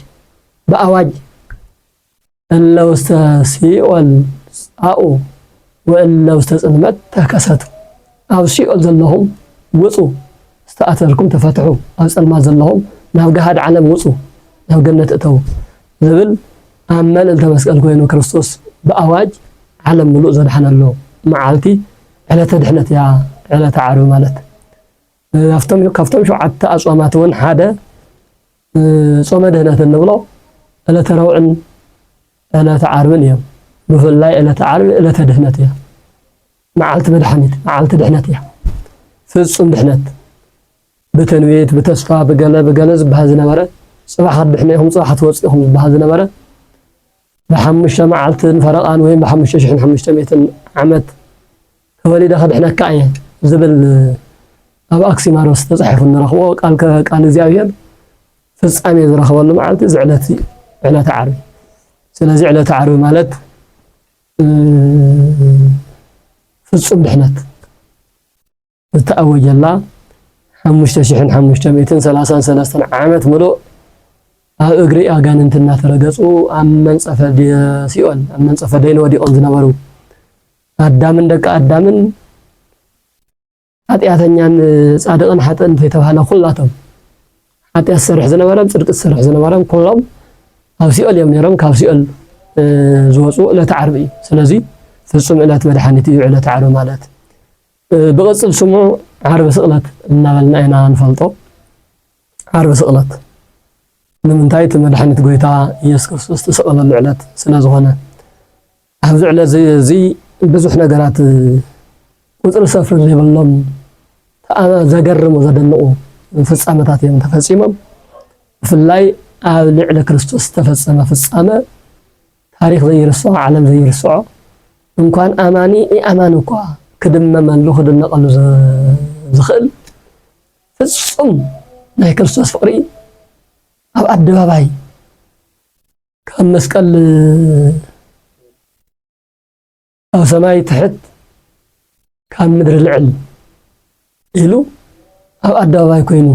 ብኣዋጅ እለ ውስተ ሲኦል ጻኡ ወእለ ውስተ ጽልመት ተከሰቱ ኣብ ሲኦል ዘለኹም ውፁ ዝተኣተልኩም ተፈትሑ ኣብ ጸልማት ዘለኹም ናብ ገሃድ ዓለም ውፁ ናብ ገነት እተው ዝብል ኣብ መልዕልተ መስቀል ኮይኑ ክርስቶስ ብኣዋጅ ዓለም ሙሉእ ዘድሓነሉ መዓልቲ ዕለተ ድሕነት እያ ዕለተ ዓርቢ ማለት። ካብቶም 7 ኣጽዋማት እውን ሓደ ጾመ ድህነት እንብሎ ዕለተ ረቡዕን ዕለተ ዓርብን እዮም። ብፍላይ ዕለተ ዓርቢ ዕለተ ድህነት እያ መዓልቲ መድሓኒት መዓልቲ ድሕነት እያ ፍጹም ድሕነት ብትንቢት ብተስፋ ብገለ ዝበሃል ዝነበረ ጽባሕ ድሕነኢኹም ጽባሕ ትወፅኢኹም ዝበሃል ዝነበረ ብ5 መዓልትን ፈረቓን ወይ ብ5500 ዓመት ተወሊደ ከድሕነካ እየ ዝብል ኣብ ኣክሲማሮስ ተጻሒፉ ንረኽቦ ቃል እግዚኣብሔር ፍጻሜ ዝረኽበሉ መዓልቲ እዚ ዕለተ ዓርቢ። ስለዚ ዕለተ ዓርቢ ማለት ፍጹም ድሕነት ዝተኣወጀላ 5533 ዓመት ሙሉእ ኣብ እግሪ ኣጋንንት እናተረገጹ ኣብ መንጸፈ ሲኦል ኣብ መንጸፈ ደይን ወዲቖም ዝነበሩ ኣዳምን ደቂ ኣዳምን ኃጢአተኛን ጻድቕን ሓጥን ተባሃለ ኩላቶም ኃጢአት ዝሰርሕ ዝነበረም ጽድቂ ዝሰርሕ ዝነበረም ኩሎም ኣብ ሲኦል እዮም ነይሮም ካብ ሲኦል ዝወፁ ዕለተ ዓርቢ እዩ። ስለዚ ፍጹም ዕለት መድሓኒት እዩ ዕለተ ዓርቢ ማለት። ብቕጽል ስሙ ዓርቢ ስቕለት እናበልና ኢና ንፈልጦ። ዓርቢ ስቕለት ንምንታይ እቲ መድሓኒት ጎይታ ኢየሱስ ክርስቶስ ተሰቐለሉ ዕለት ስለ ዝኾነ ኣብዚ ዕለት እዚ ብዙሕ ነገራት ቁፅሪ ሰፍሪ ዘይብሎም ዘገርሙ ዘደንቑ ፍጻመታት እዮም ተፈጺሞም። ብፍላይ ኣብ ልዕሊ ክርስቶስ ዝተፈጸመ ፍጻመ ታሪክ ዘይርስዖ ዓለም ዘይርስዖ እንኳን ኣማኒ ኢኣማኒ እኳ ክድመመሉ ክድነቐሉ ዝኽእል ፍጹም ናይ ክርስቶስ ፍቕሪ ኣብ ኣደባባይ ካብ መስቀል ኣብ ሰማይ ትሕት ካብ ምድሪ ልዕል ኢሉ ኣብ ኣደባባይ ኮይኑ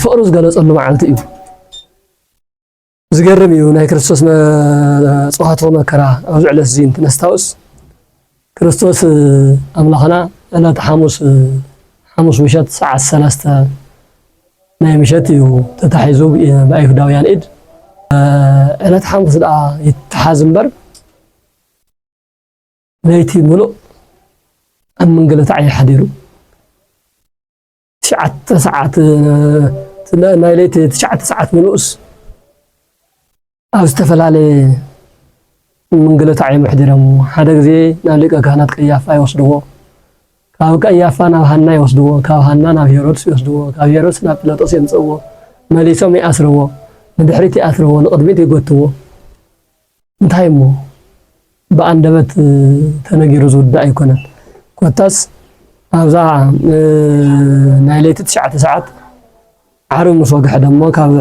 ፍቕሩ ዝገለጸሉ መዓልቲ እዩ። ዝገርም እዩ ናይ ክርስቶስ መጽዋዕቱ መከራ ኣብ ዕለት እዚ እንትነስታውስ ክርስቶስ ኣምላኽና ዕለት ሐሙስ ምሸት ሰዓት 3 ናይ ምሸት እዩ ተታሒዙ ብኣይሁዳውያን ኢድ ዕለት ሐሙስ ደኣ ይተሓዝ እምበር ለይቲ ሙሉእ ኣብ መንገለታ ሓዲሩ 9 ሰዓት ናይ ለይቲ 9 ሰዓት ሙሉእስ ኣብ ዝተፈላለየ መንገለታ መሕዲሮም ሓደ ግዜ ናብ ሊቀ ካህናት ቀያፋ ይወስድዎ ካብ ቀያፋ ናብ ሃና ይወስድዎ ካብ ሃና ናብ ሄሮድስ ይወስድዎ ካብ ሄሮድስ ናብ ጲላጦስ የምጽእዎ መሊሶም ይኣስርዎ ንድሕሪት ይኣስርዎ ንቕድሚት ይጎትዎ እንታይ እሞ በኣንደበት ተነጊሩ ዝውዳእ ኣይኮነን። ኮታስ ኣብዛ ናይ ለይቲ 9 ሰዓት ዓርቢ ምስ ወግሐ ደሞ ካብ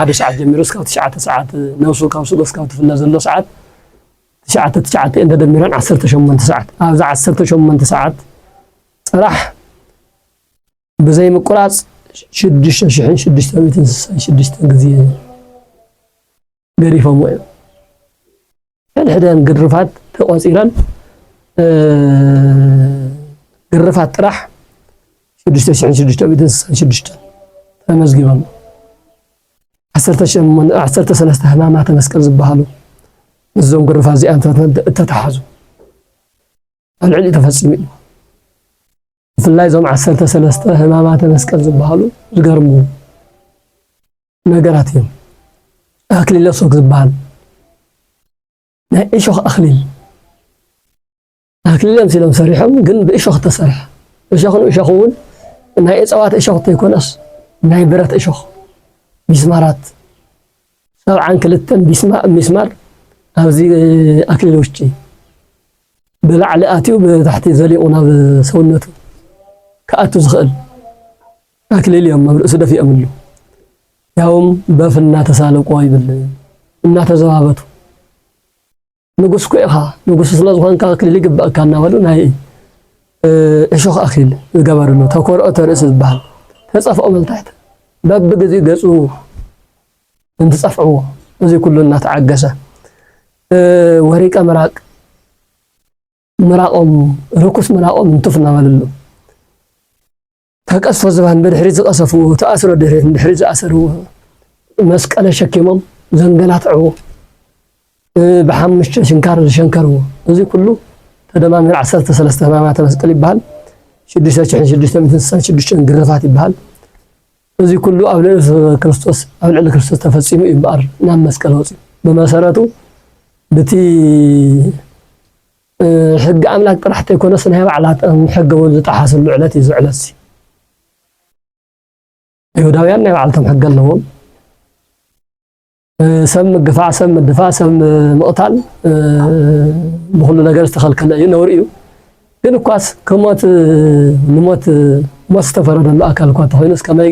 1 ሰዓት ጀሚሩ እስካብ 9 ሰዓት ነብሱ ካብ ስጎስ ካብ ትፍለ ዘሎ ሰዓት 9 እንደደሚረን 18 ሰዓት ኣብዛ 18 ሰዓት ጥራሕ ብዘይ ምቁራጽ 6666 ጊዜ ገሪፎም ወይ ሕድሕደን ግርፋት ተቆፂረን ግርፋት ጥራሕ 6666 ተመዝጊቦም 13 ሕማማት መስቀል ዝበሃሉ እዞም ግርፋት እዚኦም ተተሓዙ ኣብ ልዕሊ ተፈፂሙ እዩ ብፍላይ እዞም 13 ሕማማት መስቀል ዝበሃሉ ዝገርሙ ነገራት እዮም ኣክሊለ ሶክ ዝበሃል ናይ እሾኽ ኣክሊል ኣክሊሎም ሲሎም ሰሪሖም ግን ብእሾኽ ተሰርሐ እሾኽ እውን ናይ እፅዋት እሾኽ ተይኮነስ ናይ ብረት እሾኽ ሚስማራት 72 ሚስማር ኣብዚ ኣክሊል ውሽጢ ብላዕሊ ኣትዩ ብታሕቲ ዘሊቑ ናብ ሰውነቱ ከኣቱ ዝኽእል ኣክሊል እዮም ኣብ ርእሱ ደፊኦም ኣሎ ያውም በፍ እናተሳለቆ ይብል እናተዘባበቱ ንጉስ ኮይኻ ንጉስ ስለዝኾንካ ኣክሊል ይግባእካ እናበሉ ናይ እሾኽ ኣክሊል ዝገበርሉ ተኮርኦ ርእሲ ዝበሃል ተፀፍኦ መልታሕቲ በብግዜ ገፁ እንትፀፍዕዎ እዚ ኩሉ እናተዓገሰ ወሪቀ ምራቆም ርኩስ ምራቆም እንትፍ እናበልሉ ተቀስፎ ዝባን ብድሕሪት ዝቀሰፍዎ ተኣስሮ ድሕሪት ዝኣሰርዎ መስቀለ ሸኪሞም ዘንገላትዕዎ ብሓሙሽተ ሽንካር ዝሸንከርዎ እዚ ኩሉ ተደማሚሩ 13 ሕማማት መስቀል ይበሃል 6666 ግርፋት ይበሃል እዚ ኩሉ ኣብ ልዕሊ ክርስቶስ ተፈፂሙ ይበኣር ናብ መስቀል ወፂኡ ብመሰረቱ በቲ ሕጊ ኣምላክ ጥራሕ ተይኮነስ ናይ ባዕላት ሕጊ እውን ዝጠሓስሉ ዕለት እዩ ዝዕለት ይሁዳውያን ናይ ባዕልቶም ሕጊ ኣለዎም ሰብ ምግፋዕ ሰብ ምድፋዕ ሰብ ምቕታል ብኩሉ ነገር ዝተኸልከለ እዩ ነውሪ እዩ ግን እኳስ ከሞት ንሞት ሞት ዝተፈረደሉ ኣካል እኳ ተኾይኑስ ከመይ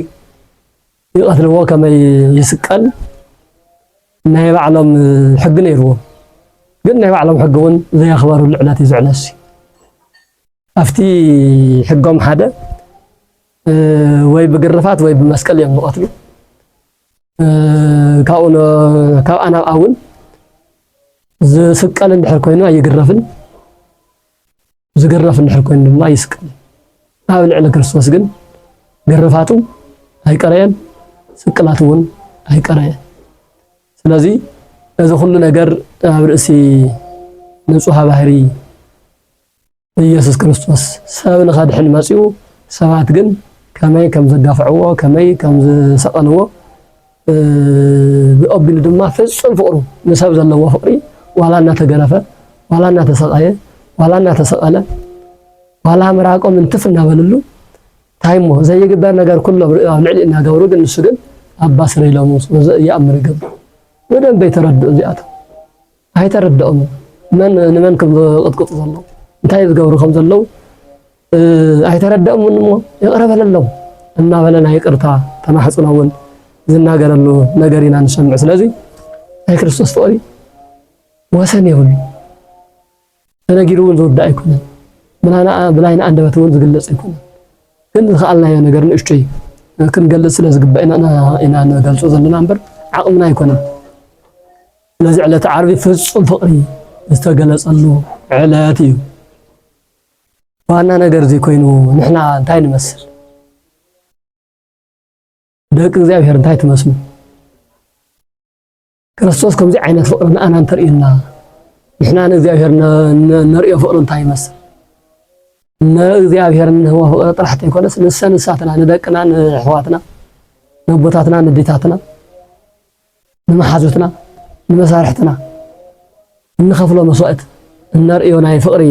ይቐትልዎ ከመይ ይስቀል ናይ ባዕሎም ሕጊ ነይርዎም ግን ናይ ባዕሎም ሕጊ እውን ዘየኽበሩሉ ዕለት እዩ ዝዕለት ኣብቲ ሕጎም ሓደ ወይ ብግርፋት ወይ ብመስቀል እዮም ዝቐትሉ ካብኣ ናብኣ እውን ዝስቀል እንድሕር ኮይኑ ኣይግረፍን ዝግረፍ እንድሕር ኮይኑ ድማ ይስቀል ኣብ ልዕሊ ክርስቶስ ግን ግርፋቱ ኣይቀረየን ስቅላት እውን ኣይቀረየን ስለዚ እዚ ኩሉ ነገር ኣብ ርእሲ ንጹህ ባህሪ ኢየሱስ ክርስቶስ ሰብ ንኸድሕን መጺኡ ሰባት ግን ከመይ ከም ዘጋፍዕዎ ከመይ ከም ዝሰቐልዎ ብቀቢሉ ድማ ፍጹም ፍቅሩ ንሰብ ዘለዎ ፍቅሪ ዋላ እናተገረፈ ዋላ እናተሰቃየ ዋላ እናተሰቀለ ዋላ ምራቆም እንትፍ እናበልሉ ታይሞ ዘይግበር ነገር ኩሉ ኣብ ልዕሊ እናገበሩ ግን ንሱ ግን ኣባስረ ኢሎም ይኣምር ይገብር ወደን በይተረድኡ እዚኣቶም ኣይተረድኦም ንመን ከም ዝቅጥቅጡ ዘሎ እንታይ ዝገብሩ ከም ዘለው ኣይተረድኦም እሞ ይቅረበለሎም እናበለና ይቅርታ ተማሕፅኖ እውን ዝናገረሉ ነገር ኢና ንሰምዕ ስለዚ ናይ ክርስቶስ ፍቅሪ ወሰን የብሉ ተነጊሩ እውን ዝውዳእ ኣይኮነን ብናይና አንደበት እውን ዝግለጽ ኣይኮነን ግን ዝኸኣልናዮ ነገር ንእሽተይ ክንገልጽ ስለ ዝግባእና ኢና ንገልጾ ዘለና እምበር ዓቕምና ኣይኮነን ስለዚ ዕለት ዓርቢ ፍጹም ፍቅሪ ዝተገለጸሉ ዕለት እዩ ዋና ነገር እዚ ኮይኑ ንሕና እንታይ ንመስል ደቂ እግዚአብሔር እንታይ ትመስሉ ክርስቶስ ከምዚ ዓይነት ፍቅሪ ንኣና እንተርእየና ንሕና ንእግዚአብሔር ነርእዮ ፍቅሪ እንታይ ይመስል ንእግዚአብሔር ንህቦ ፍቅሪ ጥራሕ ዘይኮነስ ንሰንሳትና ንደቅና ንኣሕዋትና ንቦታትና ንዴታትና ንመሓዙትና ንመሳርሕትና እንኸፍሎ መስዋዕት እንርእዮ ናይ ፍቅሪ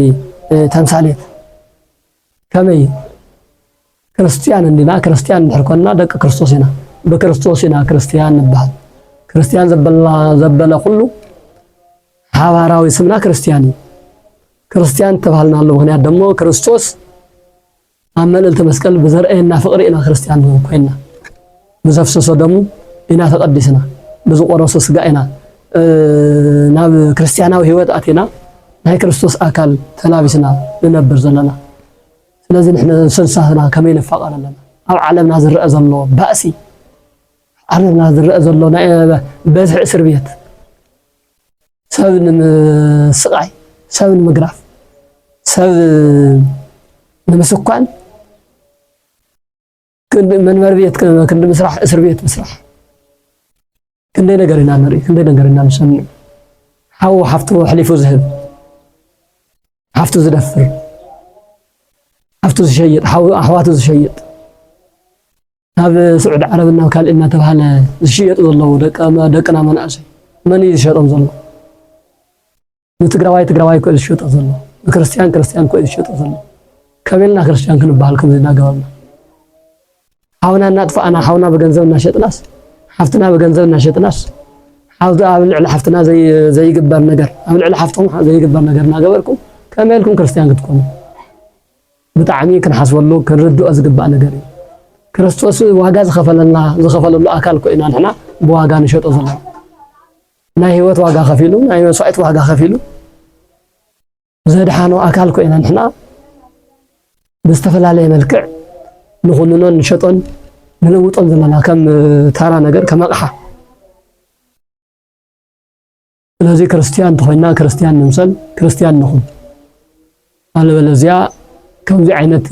ተምሳሌት ከመይ ክርስቲያን እንዲና ክርስቲያን እንድሕርኮና ደቂ ክርስቶስ ኢና በክርስቶስ ኢና ክርስቲያን ንበሃል ክርስቲያን ዘበለ ኩሉ ሓባራዊ ስምና ክርስቲያን እዩ ክርስቲያን ተባሃልናሉ ምክንያት ደሞ ክርስቶስ ኣብ መልዕልቲ መስቀል ብዘርእየና ፍቅሪ ኢና ክርስቲያን ኮይና ብዘፍሰሶ ደሙ ኢና ተቀዲስና ብዝቆረሶ ስጋ ኢና ናብ ክርስቲያናዊ ህይወት ኣቲና ናይ ክርስቶስ ኣካል ተላቢስና ንነብር ዘለና ስለዚ ንሕና ስንሳትና ከመይ ንፋቀር ኣለና ኣብ ዓለምና ዝረአ ዘሎ ባእሲ ዓለምና ዝረአ ዘሎ ናይ በዝሒ እስር ቤት ሰብ ንምስቃይ ሰብ ንምግራፍ ሰብ ንምስኳን መንበር ቤት ክንዲ ምስራሕ እስር ቤት ምስራሕ ክንደይ ነገር ኢና ንርኢ ክንደይ ነገር ኢና ንሰምዕ ሓው ሓፍቱ ሕሊፉ ዝህብ ሓፍቱ ዝደፍር ሓፍቱ ዝሸይጥ ኣሕዋቱ ዝሸይጥ ኣብ ስዑድ ዓረብና ካልእና ተባሃለ ዝሽየጡ ዘለዉ ደቅና መናእሰይ መን እዩ ዝሸጦም ዘሎ ንትግራዋይ እኮ ዝሸጦ ዘሎ ንክርስቲያን እኮ ዝሸጦ ዘሎ ከመልና ክርስቲያን ክንባሃል ከምዚ እናገባና ሓውና እናጥፋእና ሓውና በገንዘብ እናሸጥናስ ሓፍትና በገንዘብ እናሸጥናስ ሓውቱ ኣብ ልዕሊ ሓፍትና ዘይግበር ነገር ኣብ ልዕሊ ሓፍቶም ዘይግበር ነገር እናገበርኩም ከመልኩም ክርስቲያን ክትኮኑ ብጣዕሚ ክንሓስበሉ ክንርድኦ ዝግባእ ነገር እዩ ክርስቶስ ዋጋ ዝኸፈለሉ ኣካል ኮይና ንሕና ብዋጋ ንሸጦ ዘለና ናይ ህይወት ዋጋ ከፊሉ ናይ መስዋዕት ዋጋ ከፊሉ ዘድሓኖ ኣካል ኮይና ንሕና ብዝተፈላለየ መልክዕ ንኹንኖን ንሸጦን ንለውጦን ዘለና ከም ታራ ነገር ከም ኣቕሓ ስለዚ ክርስቲያን ተኾይና ክርስቲያን ንምሰል ክርስቲያን ንኹን አለበለዚያ ከምዚ ዓይነት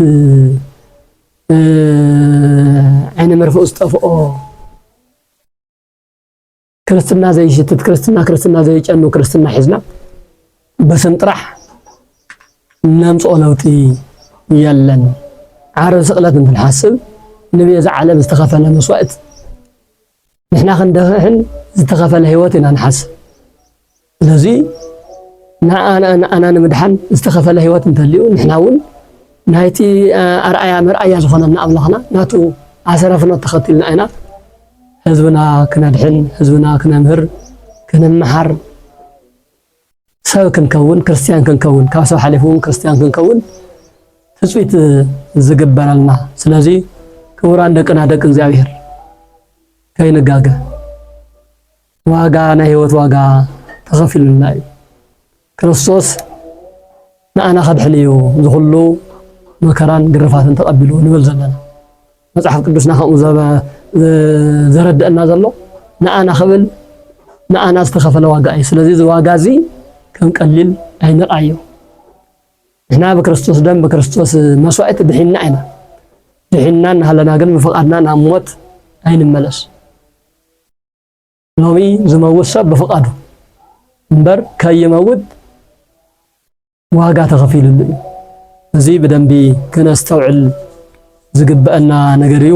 ዓይነ መርፍእ ዝጠፍኦ ክርስትና ዘይሽትት ክርስትና ዘይጨኑ ክርስትና ሒዝና በስም ጥራሕ ነምፅኦ ለውጢ የለን ዓረብ ስቕለት እንትንሓስብ ንቤዛ ዓለም ዝተኸፈለ መስዋዕት ንሕና ክንደፍዕን ዝተኸፈለ ህይወት ኢና ንሓስብ ስለዚ ንኣና ንምድሓን ዝተኸፈለ ህይወት እንተልዩ ንሕና እውን ናይቲ ኣርኣያ መርኣያ ዝኾነና ኣምላኽና ናቱ ኣሰረፍኖት ተኸቲልና ኢና ህዝብና ክነድሕን ህዝብና ክነምህር ክንመሓር ሰብ ክንከውን ክርስቲያን ክንከውን ካብ ሰብ ሓሊፉ ክርስቲያን ክንከውን ትፅቢት ዝግበረልና ስለዚ ክቡራን ደቅና ደቂ እግዚአብሔር ከይንጋገ ዋጋ ናይ ህይወት ዋጋ ተኸፊሉልና እዩ ክርስቶስ ንኣና ከድሕን እዩ ዝኹሉ መከራን ግርፋትን ተቐቢሉ ንብል ዘለና መጽሓፍ ቅዱስና ከምኡ ዘረድአና ዘሎ ንኣና ክብል ንኣና ዝተኸፈለ ዋጋ እዩ ስለዚ እዚ ዋጋ እዚ ከም ቀሊል ኣይንርአዮ ንሕና ብክርስቶስ ደም ብክርስቶስ መስዋዕት ድሒና ኢና ድሒና እናሃለና ግን ብፍቓድና ናብ ሞት ኣይንመለስ ሎሚ ዝመውት ሰብ ብፍቓዱ እምበር ከይመውት ዋጋ ተኸፊሉሉ እዩ እዚ ብደንቢ ክነስተውዕል ዝግበአና ነገር እዩ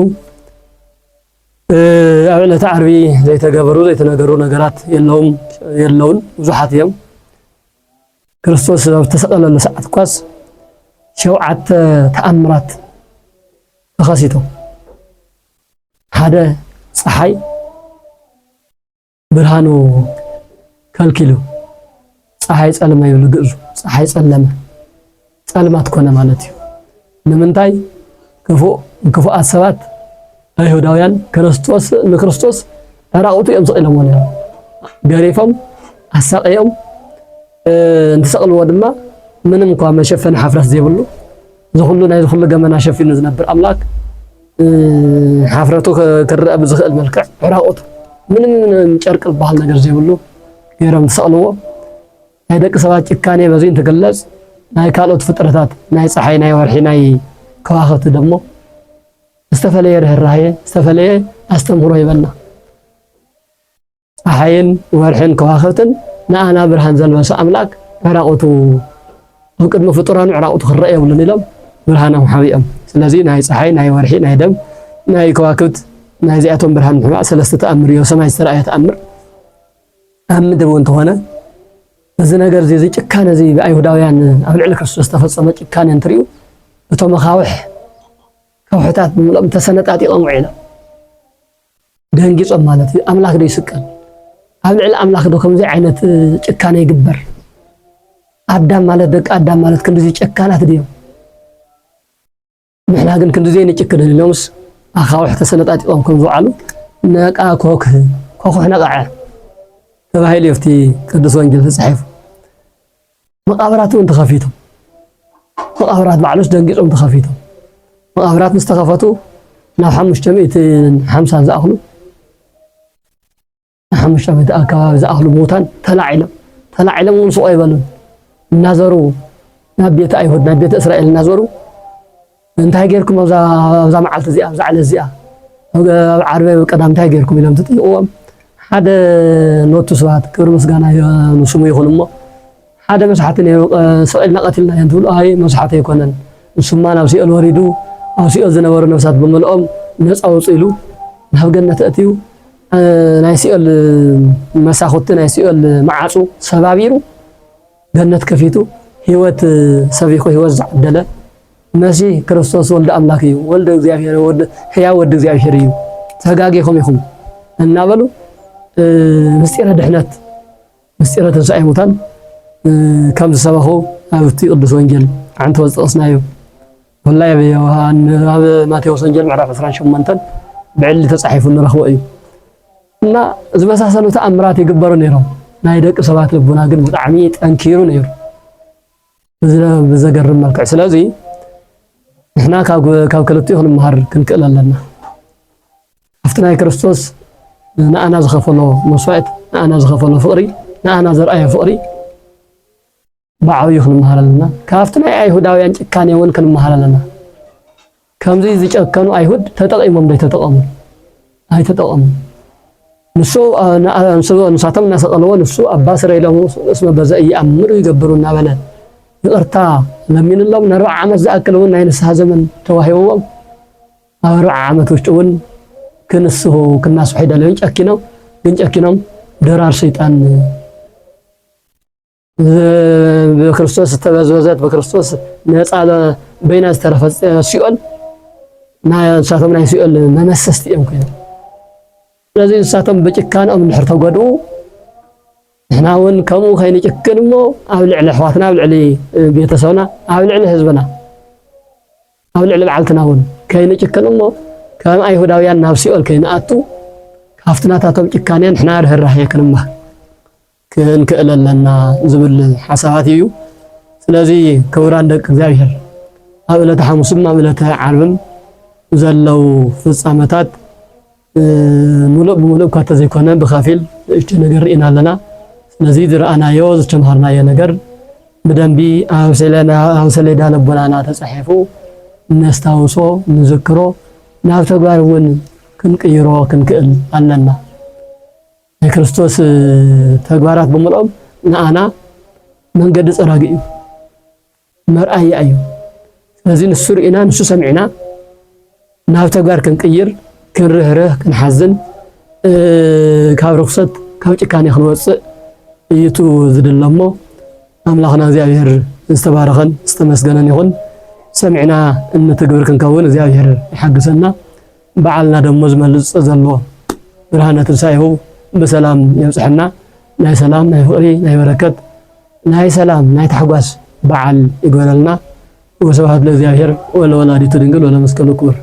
ኣብ ዕለተ ዓርቢ ዘይተነገሩ ነገራት የለውን ብዙሓት እዮም ክርስቶስ ኣብ ተሰቐለሉ ሰዓት ኳስ 7 ተኣምራት ተኸሲቶም ሓደ ፀሓይ ብርሃኑ ከልኪሉ ፀሓይ ጸልመ ይብሉ ግእዙ ፀሓይ ጸለመ ጸልማት ኮነ ማለት እዩ ንምንታይ ክፉኣት ሰባት ኣይሁዳውያን ንክርስቶስ ተራቁቱ እዮም ሰቂሎሞ ነይሮም ገሪፎም ኣሳቀዮም እንትሰቅልዎ ድማ ምንም እንኳ መሸፈኒ ሓፍረት ዘይብሉ ዝኹሉ ናይ ዝኹሉ ገመና ሸፊኑ ዝነብር ኣምላክ ሓፍረቱ ክርአ ብዝኽእል መልክዕ ዕራቁቱ ምንም ጨርቂ ዝበሃል ነገር ዘይብሉ ገይሮም ተሰቅልዎ ናይ ደቂ ሰባት ጭካኔ በዚ እንትገለጽ ናይ ካልኦት ፍጥረታት ናይ ፀሓይ ናይ ወርሒ ናይ ከዋኽብቲ ደሞ ዝተፈለየ ርህራሄ ዝተፈለየ ኣስተምህሮ ይበልና ፀሓይን ወርሕን ከዋኽብትን ንኣና ብርሃን ዘልበሰ ኣምላክ ዕራቁቱ ኣብ ቅድሚ ፍጡራኑ ዕራቁቱ ክረአ የብሉን ኢሎም ብርሃኖም ሓቢኦም ስለዚ ናይ ፀሓይ ናይ ወርሒ ናይ ደም ናይ ከዋክብት ናይ ዚኣቶም ብርሃን ምሕባእ ሰለስተ ተኣምር እዩ ሰማይ ዝተረኣየ ተኣምር ኣብ ምድር እውን ተኾነ እዚ ነገር እዚ ጭካነ እዚ ብኣይሁዳውያን ኣብ ልዕሊ ክርስቶስ ተፈፀመ ጭካነ እንትርዩ እቶም ከውሕታት ብምሎም ተሰነጣጢቖም ውዒሎም ደንጊፆም ማለት እዩ ኣምላክ ዶ ይስቀል ኣብ ልዕሊ ኣምላክ ዶ ከምዚ ዓይነት ጭካነ ይግበር ኣዳም ማለት ደቂ ኣዳም ማለት ክንዲዚ ጨካናት ድዮም ንሕና ግን ክንዲዚ ንጭክን ኢሎምስ ኣኻውሕ ተሰነጣጢቖም ከም ዝውዓሉ ነቃ ኮኽሕ ነቃዐ ተባሂሉ የፍቲ ቅዱስ ወንጌል ተጻሒፉ መቃብራት እውን ተኸፊቶም መቃብራት ባዕሎስ ደንጊፆም ተኸፊቶም መቃብራት ምስ ተኸፈቱ ናብ 550 ዝኣኽሉ 500 ኣከባቢ ዝኣኽሉ ሙታን ተላዒሎም ተላዕሎም ንስቆ ይበሉን እናዘሩ ናብ ቤተ አይሁድ ናብ ቤተ እስራኤል እናዘሩ እንታይ ጌርኩም ኣብዛ መዓልቲ እዚኣ ኣብዛ ዓለት እዚኣ ኣብ ዓርበ ቀዳም እንታይ ጌርኩም ኢሎም ትጥይቅዎም ሓደ ኖቱ ሰባት ክብሪ ምስጋና ንስሙ ይኹን እሞ ሓደ መስሓቲ ነይሩ ሰቂልና ቀቲልና እንትብሉ አይ መስሓቲ ኣይኮነን ንስማ ናብ ሲኦል ወሪዱ ኣብ ሲኦል ዝነበሩ ነፍሳት ብምልኦም ነፃ ውፅኢሉ ናብ ገነት ኣትዩ ናይ ሲኦል መሳኹቲ ናይ ሲኦል ማዓፁ ሰባቢሩ ገነት ከፊቱ ህይወት ሰቢኹ ህይወት ዝዓደለ መሲህ ክርስቶስ ወልደ አምላክ እዩ ወልደ እግዚአብሔር ወልደ ሕያው ወልደ እግዚአብሔር እዩ ተጋጊኹም ኢኹም እናበሉ ምስጢረ ድሕነት ምስጢረ ትንሣኤ ሙታን ከም ዝሰበኹ ኣብቲ ቅዱስ ወንጌል ዓንቲ ወፅቕስናዮ ወላሂ ኣብ ማቴዎስ ወንጌል ምዕራፍ 28 ብዕሊ ተጻሒፉ ንረኽቦ እዩ እና ዝመሳሰሉ ተኣምራት ይግበሩ ነይሮም ናይ ደቂ ሰባት ልቡና ግን ብጣዕሚ ጠንኪሩ ነይሩ ብዘገርም መልክዕ ስለዚ ንሕና ካብ ክልቲኡ ክንመሃር ክንክእል ኣለና ኣብቲ ናይ ክርስቶስ ንኣና ዝኸፈሎ መስዋዕት ንኣና ዝኸፈሎ ፍቕሪ ንኣና ዘርአዮ ፍቕሪ ብዓብዩ ክንመሃር ኣለና ካብቲ ናይ ኣይሁዳውያን ጭካኔ እውን ክንመሃር ኣለና ከምዚ ዝጨከኑ ኣይሁድ ተጠቒሞም ዘይተጠቐሙ ኣይተጠቐሙ ንሳቶም እናሰቐልዎ ንሱ ኣባ ስረኢሎም እስመ በዘ እየኣምሩ ይገብሩ እናበለ ይቕርታ ለሚንሎም ን40 ዓመት ዝኣክል እውን ናይ ንስሓ ዘመን ተዋሂብዎም ኣብ 40 ዓመት ውሽጢ እውን ክንስሑ ክናስሑ ይደለዩን ጨኪኖም ደራር ሰይጣን በክርስቶስ ተበዝበዘት በክርስቶስ ነፃ በይና ዝተረፈ ሲኦል ንሳቶም ናይ ሲኦል መመሰስቲ እዮም ኮይኖም ስለዚ ንሳቶም ብጭካንኦም እንድሕር ተጎድኡ ንሕና እውን ከምኡ ከይንጭክን እሞ ኣብ ልዕሊ ኣሕዋትና ኣብ ልዕሊ ቤተሰብና ኣብ ልዕሊ ህዝብና ኣብ ልዕሊ በዓልትና እውን ከይንጭክን እሞ ከም ኣይሁዳውያን ናብ ሲኦል ከይንኣቱ ካብቲ ናታቶም ጭካኔ ንሕና ርህራሄ ክንክእል ኣለና ዝብል ሓሳባት እዩ ስለዚ ክቡራን ደቂ እግዚአብሔር ኣብ ዕለተ ሐሙስም ኣብ ዕለተ ዓርብም ዘለው ፍጻመታት ሙሉእ ብሙሉእ እኳ ተዘይኮነ ብኸፊል ንእሽቶ ነገር ርኢና ኣለና ስለዚ ዝረኣናዮ ዝተምሃርናዮ ነገር ብደንቢ ኣብ ሰሌዳ ልቦናና ተጻሒፉ ነስታውሶ ንዝክሮ ናብ ተግባር እውን ክንቅይሮ ክንክእል ኣለና ናይ ክርስቶስ ተግባራት ብምልኦም ንኣና መንገዲ ፀራጊ እዩ መርኣያ እዩ ስለዚ ንሱ ርኢና ንሱ ሰሚዕና ናብ ተግባር ክንቅይር ክንርህርህ ክንሓዝን ካብ ርኩሰት ካብ ጭካኔ ክንወፅእ እይቱ ዝድለሞ ኣምላኽና እግዚአብሔር ዝተባረኸን ዝተመስገነን ይኹን ሰሚዕና እንትግብር ክንከውን እግዚአብሔር ይሓግሰና በዓልና ደሞ ዝመልፅ ዘሎ ብርሃነ ትንሣኤሁ بسلام يبصحنا ناي سلام ناي فقري ناي بركات ناي سلام ناي تحقاس بعل يقول لنا وسبحان الله ولا دي تدنقل ولا مسكلو كبر